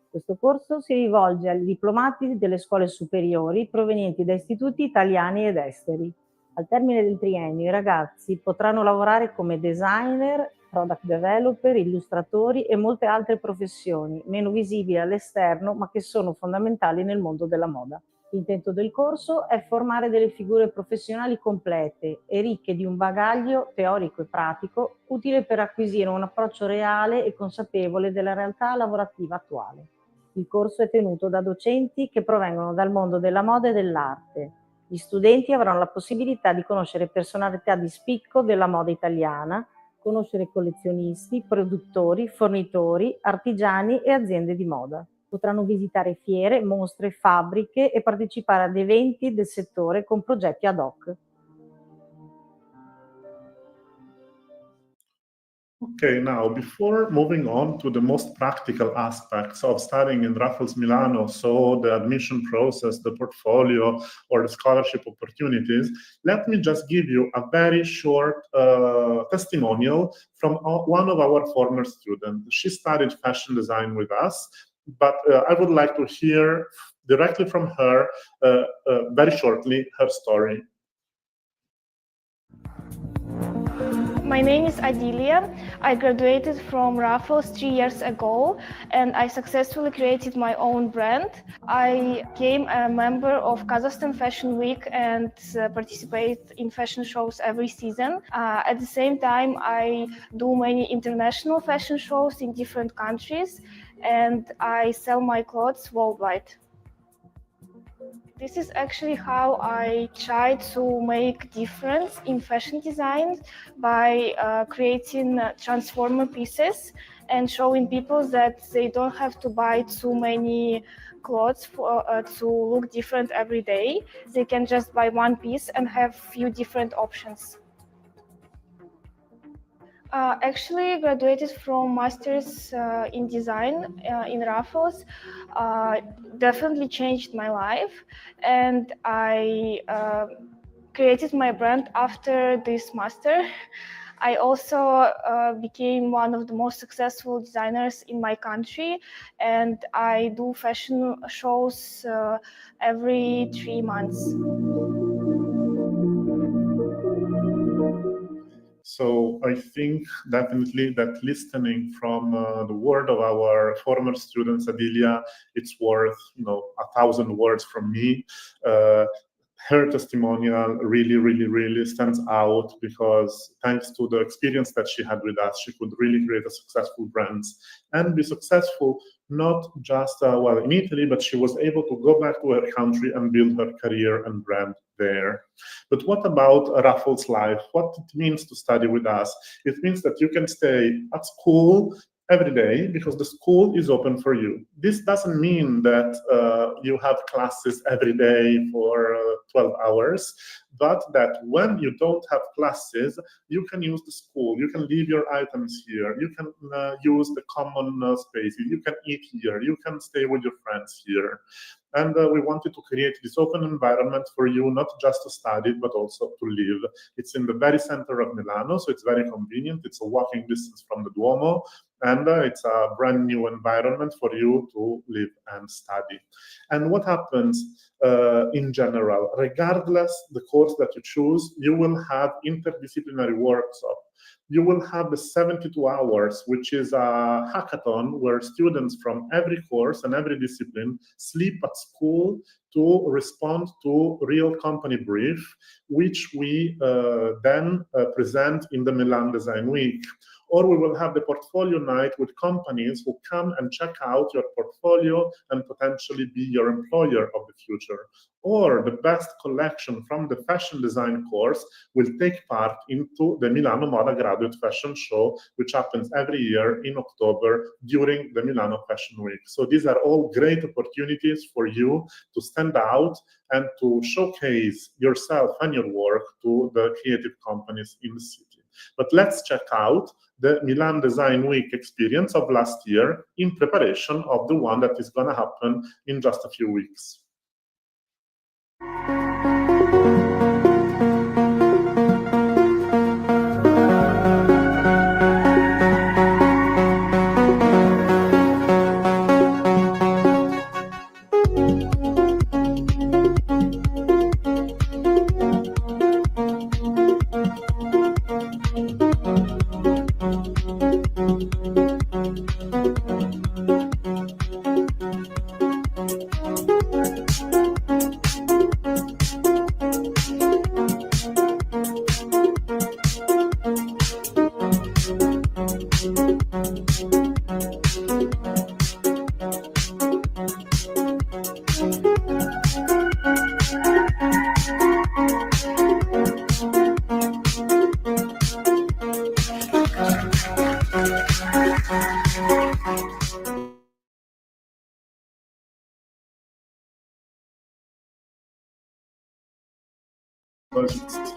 Questo corso si rivolge ai diplomati delle scuole superiori provenienti da istituti italiani ed esteri. Al termine del triennio i ragazzi potranno lavorare come designer, product developer, illustratori e molte altre professioni meno visibili all'esterno ma che sono fondamentali nel mondo della moda. L'intento del corso è formare delle figure professionali complete e ricche di un bagaglio teorico e pratico utile per acquisire un approccio reale e consapevole della realtà lavorativa attuale. Il corso è tenuto da docenti che provengono dal mondo della moda e dell'arte. Gli studenti avranno la possibilità di conoscere personalità di spicco della moda italiana, conoscere collezionisti, produttori, fornitori, artigiani e aziende di moda. Potranno visitare fiere, mostre, fabbriche e partecipare ad eventi del settore con progetti ad hoc. Okay, now before moving on to the most practical aspects of studying in Raffles Milano, so the admission process, the portfolio, or the scholarship opportunities, let me just give you a very short testimonial from one of our former students. She studied fashion design with us, but I would like to hear directly from her very shortly her story. My name is Adilia. I graduated from Raffles 3 years ago and I successfully created my own brand. I became a member of Kazakhstan Fashion Week and participate in fashion shows every season. At the same time, I do many international fashion shows in different countries and I sell my clothes worldwide. This is actually how I try to make difference in fashion design by creating transformer pieces and showing people that they don't have to buy too many clothes to look different every day. They can just buy one piece and have few different options. Actually graduated from Masters in Design in Raffles. Definitely changed my life, and I created my brand after this master. I also became one of the most successful designers in my country, and I do fashion shows every 3 months. So I think definitely that listening from the word of our former students, Adilia, it's worth 1,000 words from me. Her testimonial really stands out because thanks to the experience that she had with us, she could really create a successful brand and be successful not just in Italy, but she was able to go back to her country and build her career and brand there. But what about Raffles life? What it means to study with us? It means that you can stay at school every day because the school is open for you. This doesn't mean that you have classes every day for 12 hours, but that when you don't have classes, you can use the school, you can leave your items here, you can use the common spaces, you can eat here, you can stay with your friends here. And we wanted to create this open environment for you, not just to study, but also to live. It's in the very center of Milano, so it's very convenient. It's a walking distance from the Duomo, and it's a brand new environment for you to live and study. And what happens in general. Regardless the course that you choose, you will have interdisciplinary workshop. You will have the 72 hours, which is a hackathon where students from every course and every discipline sleep at school to respond to real company brief, which we then present in the Milan Design Week. Or we will have the portfolio night with companies who come and check out your portfolio and potentially be your employer of the future. Or the best collection from the fashion design course will take part into the Milano Moda Graduate Fashion Show, which happens every year in October during the Milano Fashion Week. So these are all great opportunities for you to stand out and to showcase yourself and your work to the creative companies in the city. But let's check out the Milan Design Week experience of last year in preparation of the one that is going to happen in just a few weeks.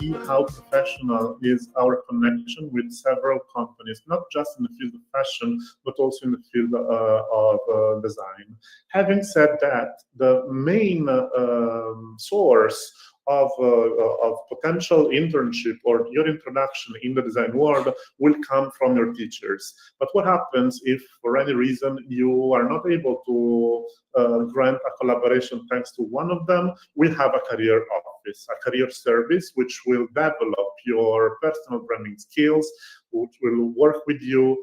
See how professional is our connection with several companies, not just in the field of fashion, but also in the field of design. Having said that, the main source of potential internship or your introduction in the design world will come from your teachers. But what happens if, for any reason, you are not able to grant a collaboration thanks to one of them? We have a career office, a career service, which will develop your personal branding skills, which will work with you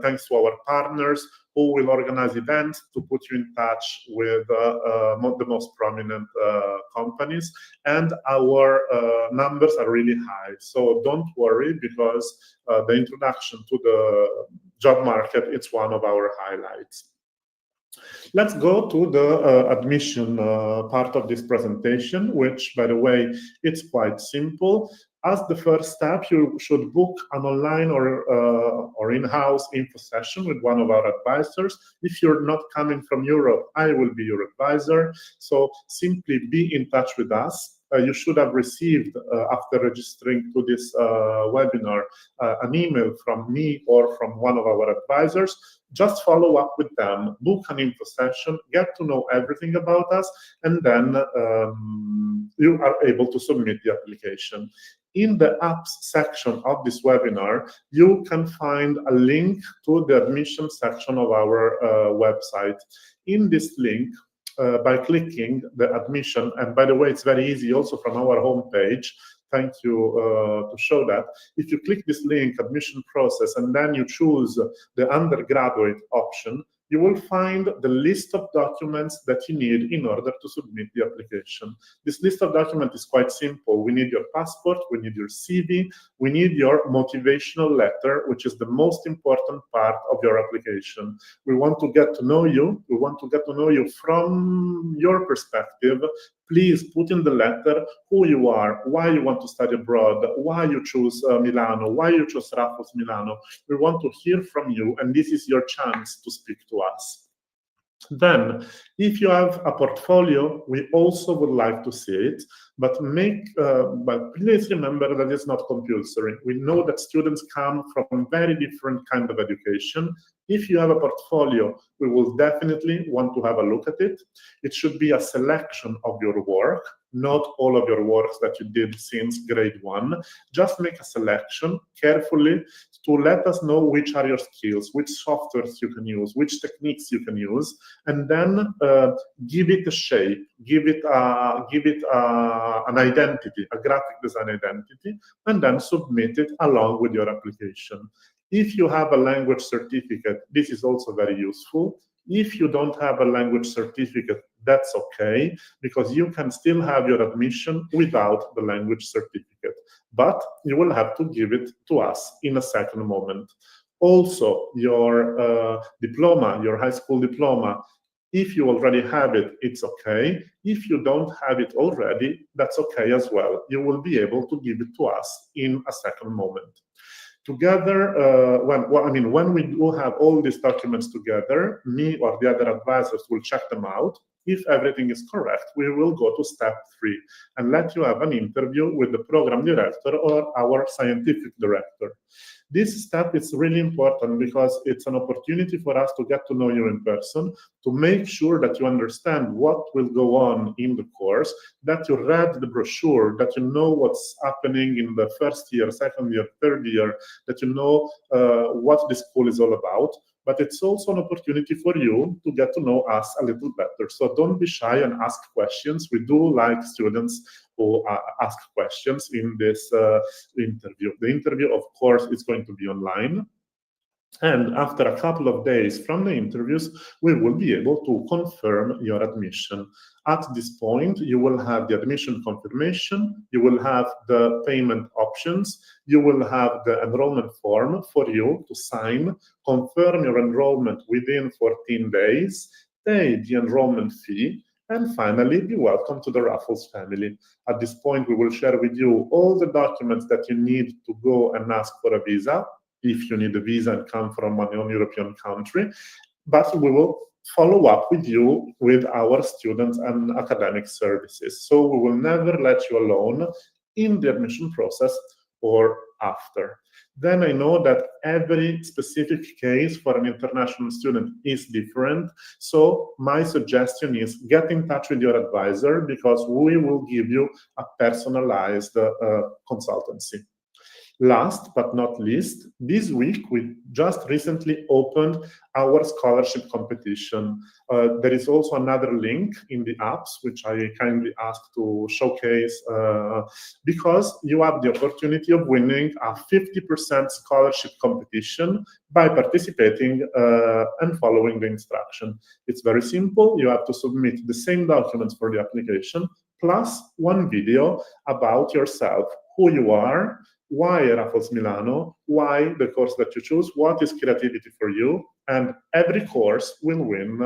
thanks to our partners, who will organize events to put you in touch with the most prominent companies. And our numbers are really high. So don't worry, because the introduction to the job market, it's one of our highlights. Let's go to the admission part of this presentation, which, by the way, it's quite simple. As the first step, you should book an online or in-house info session with one of our advisors. If you're not coming from Europe, I will be your advisor. So simply be in touch with us. You should have received, after registering to this webinar, an email from me or from one of our advisors. Just follow up with them, book an info session, get to know everything about us, and then you are able to submit the application. In the apps section of this webinar, you can find a link to the admission section of our website. In this link, by clicking the admission, and by the way, it's very easy also from our homepage, thank you to show that. If you click this link, admission process, and then you choose the undergraduate option, you will find the list of documents that you need in order to submit the application. This list of documents is quite simple. We need your passport, we need your CV, we need your motivational letter, which is the most important part of your application. We want to get to know you. We want to get to know you from your perspective. Please put in the letter who you are, why you want to study abroad, why you choose Milano, why you choose Raffles Milano. We want to hear from you, and this is your chance to speak to us. Then, if you have a portfolio, we also would like to see it, but please remember that it's not compulsory. We know that students come from very different kind of education. If you have a portfolio, we will definitely want to have a look at it. It should be a selection of your work, not all of your works that you did since grade 1. Just make a selection carefully to let us know which are your skills, which softwares you can use, which techniques you can use, and then give it a shape, give it an identity, a graphic design identity, and then submit it along with your application. If you have a language certificate, this is also very useful. If you don't have a language certificate, that's okay, because you can still have your admission without the language certificate, but you will have to give it to us in a second moment. Also, your diploma, your high school diploma, if you already have it, it's okay. If you don't have it already, that's okay as well. You will be able to give it to us in a second moment. Together, when we do have all these documents together, me or the other advisors will check them out. If everything is correct, we will go to step 3 and let you have an interview with the program director or our scientific director. This step is really important because it's an opportunity for us to get to know you in person, to make sure that you understand what will go on in the course, that you read the brochure, that you know what's happening in the first year, second year, third year, that you know what the school is all about. But it's also an opportunity for you to get to know us a little better. So don't be shy and ask questions. We do like students who ask questions in this interview. The interview, of course, is going to be online. And after a couple of days from the interviews, we will be able to confirm your admission. At this point, you will have the admission confirmation, you will have the payment options, you will have the enrollment form for you to sign, confirm your enrollment within 14 days, pay the enrollment fee, and finally be welcome to the Raffles family. At this point, we will share with you all the documents that you need to go and ask for a visa, if you need a visa and come from a non-European country, but we will follow up with you with our students and academic services. So we will never let you alone in the admission process or after. Then I know that every specific case for an international student is different. So my suggestion is get in touch with your advisor, because we will give you a personalized consultancy. Last but not least, this week we just recently opened our scholarship competition. There is also another link in the apps, which I kindly ask to showcase, because you have the opportunity of winning a 50% scholarship competition by participating and following the instruction. It's very simple. You have to submit the same documents for the application, plus one video about yourself, who you are, why Raffles Milano, why the course that you choose, what is creativity for you, and every course will win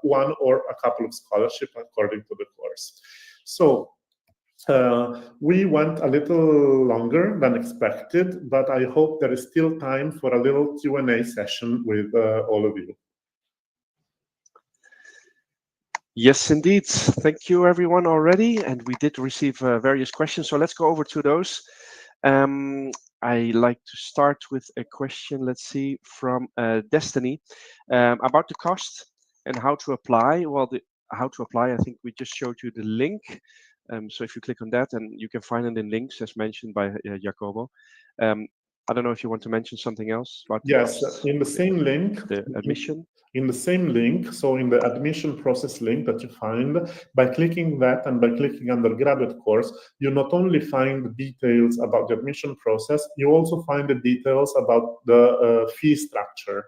one or a couple of scholarships according to the course. So we went a little longer than expected, but I hope there is still time for a little Q&A session with all of you. Yes, indeed. Thank you, everyone, already. And we did receive various questions, so let's go over to those. I like to start with a question, let's see, from Destiny about the cost and how to apply. Well, how to apply, I think we just showed you the link. So if you click on that, and you can find it in links as mentioned by Jacobo. I don't know if you want to mention something else about the costs, in the same link, the admission. In the same link, so in the admission process link that you find, by clicking that and by clicking undergraduate course, you not only find the details about the admission process, you also find the details about the fee structure.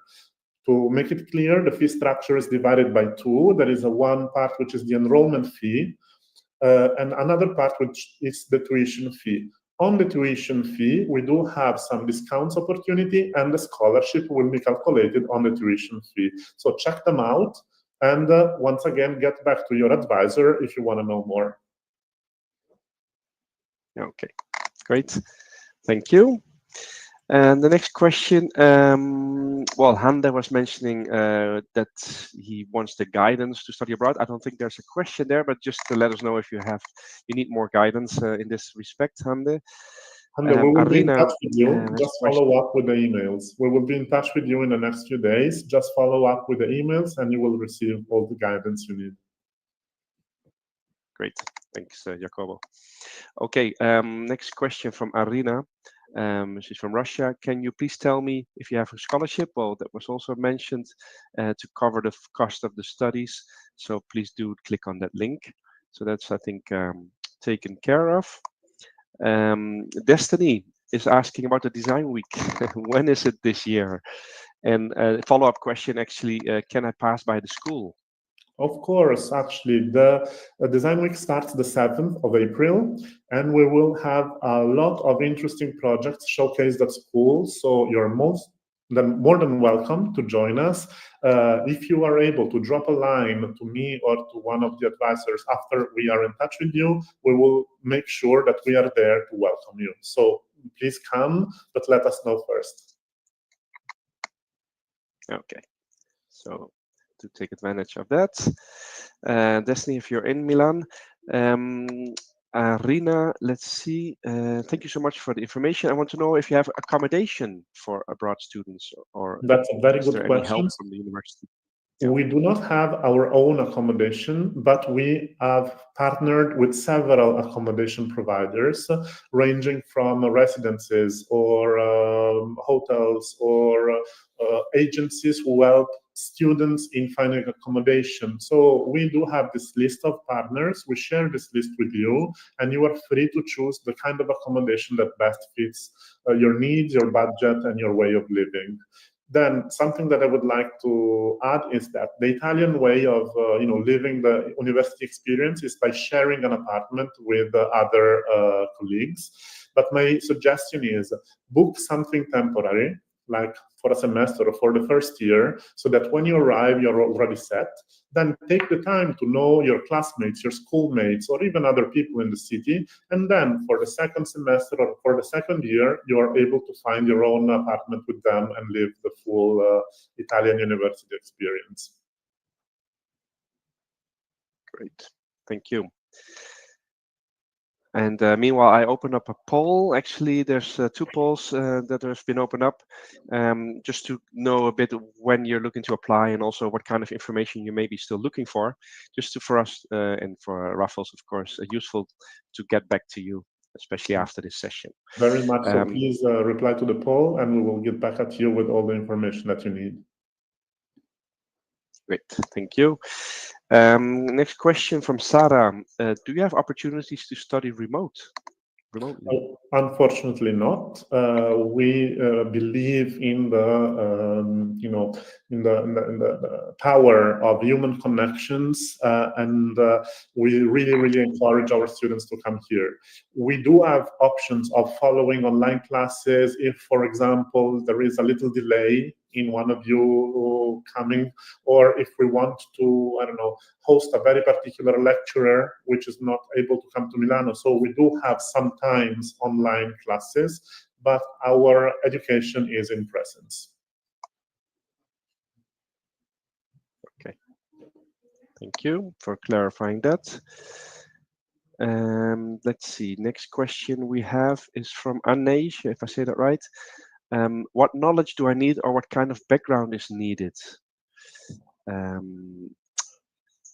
To make it clear, the fee structure is divided by two. There is one part which is the enrollment fee, and another part which is the tuition fee. On the tuition fee, we do have some discounts opportunity, and the scholarship will be calculated on the tuition fee. So check them out, and once again, get back to your advisor if you want to know more. Okay, great. Thank you. And the next question, well, Hande was mentioning that he wants the guidance to study abroad. I don't think there's a question there, but just to let us know if you need more guidance in this respect, Hande. And we will be in Arina, touch with you. next Just question. follow up with the emails. We will be in touch with you in the next few days. Just follow up with the emails and you will receive all the guidance you need. Great. Thanks, Jacobo. Okay, next question from Arina. She's from Russia. Can you please tell me if you have a scholarship? Well, that was also mentioned to cover the cost of the studies. So please do click on that link. So that's, I think, taken care of. Destiny is asking about the design week. When is it this year? And a follow-up question, actually, can I pass by the school? Of course, actually, the Design Week starts the 7th of April, and we will have a lot of interesting projects showcased at school. So you're more than welcome to join us. If you are able to drop a line to me or to one of the advisors after we are in touch with you, we will make sure that we are there to welcome you. So please come, but let us know first. Okay, so to take advantage of that. Destiny, if you're in Milan. Rina, let's see. Thank you so much for the information. I want to know if you have accommodation for abroad students, or that's a very is good there question. any help from the university? Yeah. We do not have our own accommodation, but we have partnered with several accommodation providers, ranging from residences or hotels or agencies who help students in finding accommodation. So we do have this list of partners. We share this list with you, and you are free to choose the kind of accommodation that best fits your needs, your budget, and your way of living. Then something that I would like to add is that the Italian way of living the university experience is by sharing an apartment with other colleagues. But my suggestion is book something temporary, like for a semester or for the first year, so that when you arrive, you're already set. Then take the time to know your classmates, your schoolmates, or even other people in the city. And then for the second semester or for the second year, you're able to find your own apartment with them and live the full Italian university experience. Great, thank you. And meanwhile, I open up a poll. Actually, there's 2 polls that have been opened up, just to know a bit when you're looking to apply, and also what kind of information you may be still looking for, just for us and for Raffles, of course, useful to get back to you, especially after this session. Very much so. Please reply to the poll, and we will get back at you with all the information that you need. Great, thank you. Next question from Sarah. Do you have opportunities to study remotely? Unfortunately not. We believe in the in the power of human connections, and we really encourage our students to come here. We do have options of following online classes if, for example, there is a little delay in one of you coming, or if we want to, I don't know, host a very particular lecturer which is not able to come to Milano. So we do have sometimes online classes, but our education is in presence. Okay, thank you for clarifying that. Let's see, next question we have is from Anej, if I say that right. What knowledge do I need, or what kind of background is needed?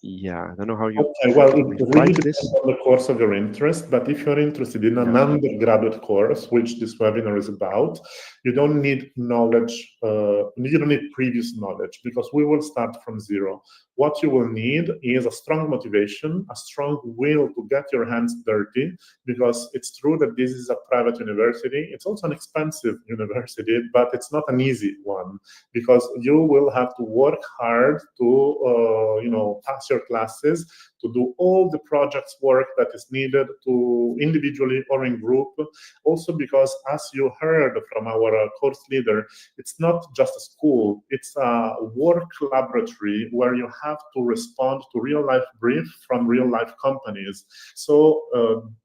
Yeah, I don't know how you. Okay, well, it really depends on the course of your interest, but if you're interested in an undergraduate course, which this webinar is about, you don't need knowledge, you don't need previous knowledge, because we will start from zero. What you will need is a strong motivation, a strong will to get your hands dirty, because it's true that this is a private university. It's also an expensive university, but it's not an easy one, because you will have to work hard to, pass your classes, to do all the projects work that is needed to individually or in group. Also because, as you heard from our course leader, it's not just a school, it's a work laboratory where you have to respond to real-life briefs from real-life companies. So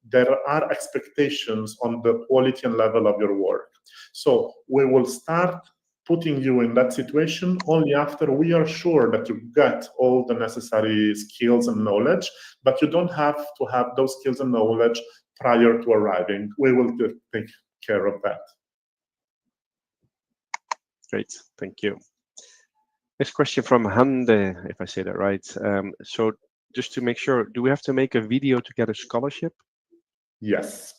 there are expectations on the quality and level of your work. So we will start putting you in that situation only after we are sure that you get all the necessary skills and knowledge, but you don't have to have those skills and knowledge prior to arriving. We will take care of that. Great, thank you. Next question from Hande, if I say that right. So just to make sure, do we have to make a video to get a scholarship? Yes.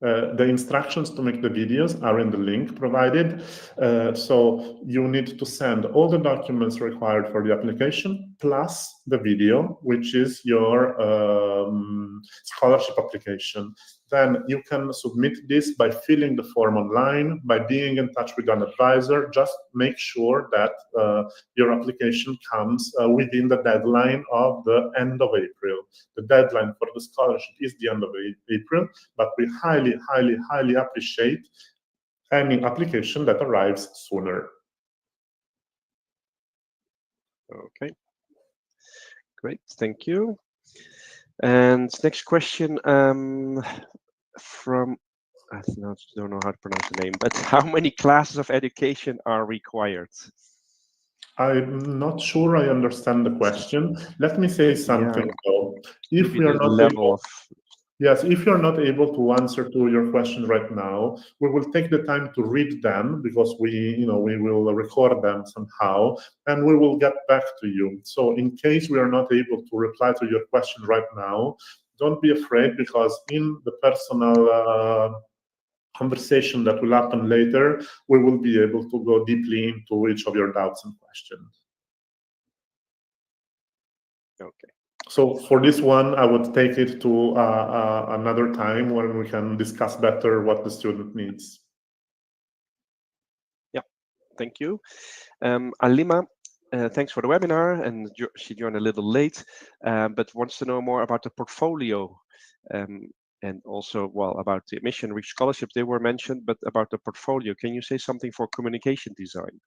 The instructions to make the videos are in the link provided. So you need to send all the documents required for the application plus the video, which is your scholarship application. Then you can submit this by filling the form online, by being in touch with an advisor. Just make sure that your application comes within the deadline of the end of April. The deadline for the scholarship is the end of April, but we highly, highly, highly appreciate any application that arrives sooner. Okay, great, thank you. And next question from, I don't know how to pronounce the name, but how many classes of education are required? I'm not sure I understand the question. Let me say something though. If we are not able, yes, if you're not able to answer to your question right now, we will take the time to read them because we will record them somehow and we will get back to you. So in case we are not able to reply to your question right now, don't be afraid, because in the personal conversation that will happen later, we will be able to go deeply into each of your doubts and questions. Okay. So for this one, I would take it to another time when we can discuss better what the student needs. Yeah, thank you. Alima, thanks for the webinar, and she joined a little late, but wants to know more about the portfolio. And also, well, about the admission reach scholarship, they were mentioned, but about the portfolio, can you say something for communication design?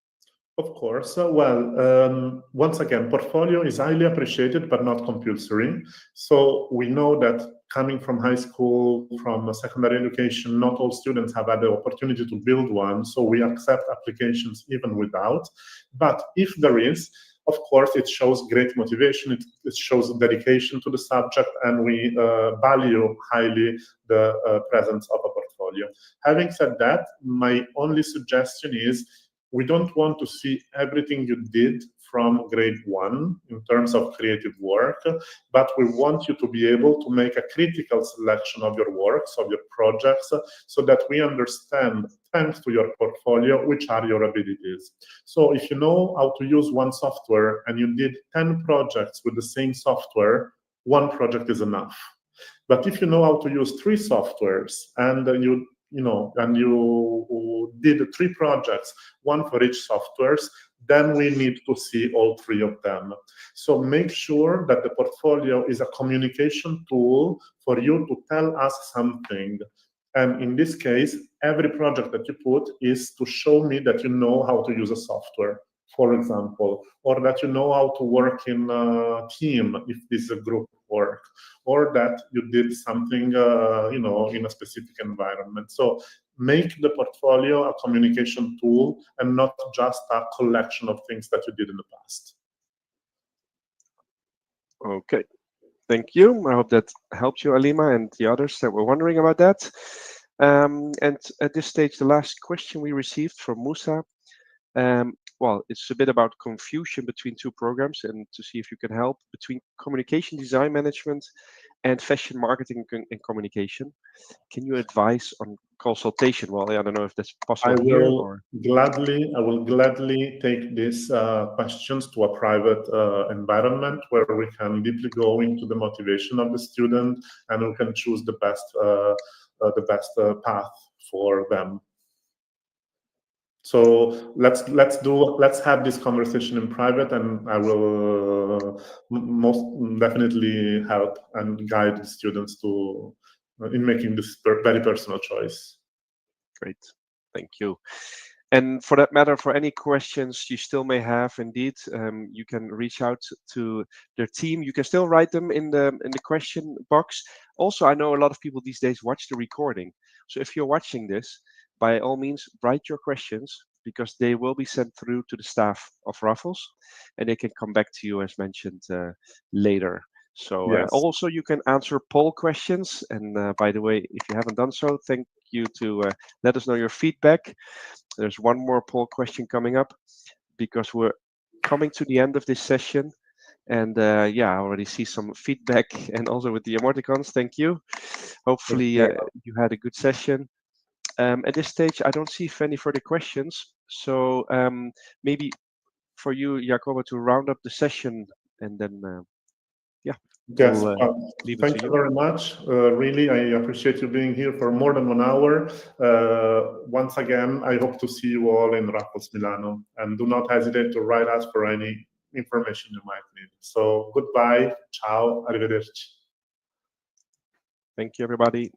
Of course. Well, once again, portfolio is highly appreciated, but not compulsory. So we know that coming from high school, from secondary education, not all students have had the opportunity to build one. So we accept applications even without. But if there is, of course, it shows great motivation, it shows dedication to the subject, and we value highly the presence of a portfolio. Having said that, my only suggestion is we don't want to see everything you did from grade 1 in terms of creative work, but we want you to be able to make a critical selection of your works, of your projects, so that we understand, thanks to your portfolio, which are your abilities. So if you know how to use one software and you did 10 projects with the same software, one project is enough. But if you know how to use 3 softwares and you did 3 projects, one for each softwares, then we need to see all 3 of them. So make sure that the portfolio is a communication tool for you to tell us something. And in this case, every project that you put is to show me that you know how to use a software, for example, or that you know how to work in a team if this is a group work, or that you did something in a specific environment. So make the portfolio a communication tool and not just a collection of things that you did in the past. Okay, thank you. I hope that helps you, Alima, and the others that were wondering about that. And at this stage, the last question we received from Musa. Well, it's a bit about confusion between 2 programs, and to see if you can help between communication design management and fashion marketing and communication. Can you advise on consultation? Well, I don't know if that's possible. I will gladly take these questions to a private environment where we can deeply go into the motivation of the student, and we can choose the best path for them. So let's have this conversation in private, and I will most definitely help and guide the students in making this very personal choice. Great, thank you. And for that matter, for any questions you still may have, indeed, you can reach out to their team. You can still write them in the question box. Also, I know a lot of people these days watch the recording. So if you're watching this, by all means, write your questions, because they will be sent through to the staff of Raffles, and they can come back to you as mentioned later. So Yes. also you can answer poll questions. And by the way, if you haven't done so, thank you to let us know your feedback. There's one more poll question coming up because we're coming to the end of this session. And yeah, I already see some feedback, and also with the emoticons. Thank you. Hopefully you had a good session. At this stage, I don't see any further questions. So maybe for you, Jacobo, to round up the session, and then yeah. Yes, leave it thank to you you. very much. Really, I appreciate you being here for more than 1 hour. Once again, I hope to see you all in Raffles Milano, and do not hesitate to write us for any information you might need. So goodbye, ciao, arrivederci. Thank you, everybody.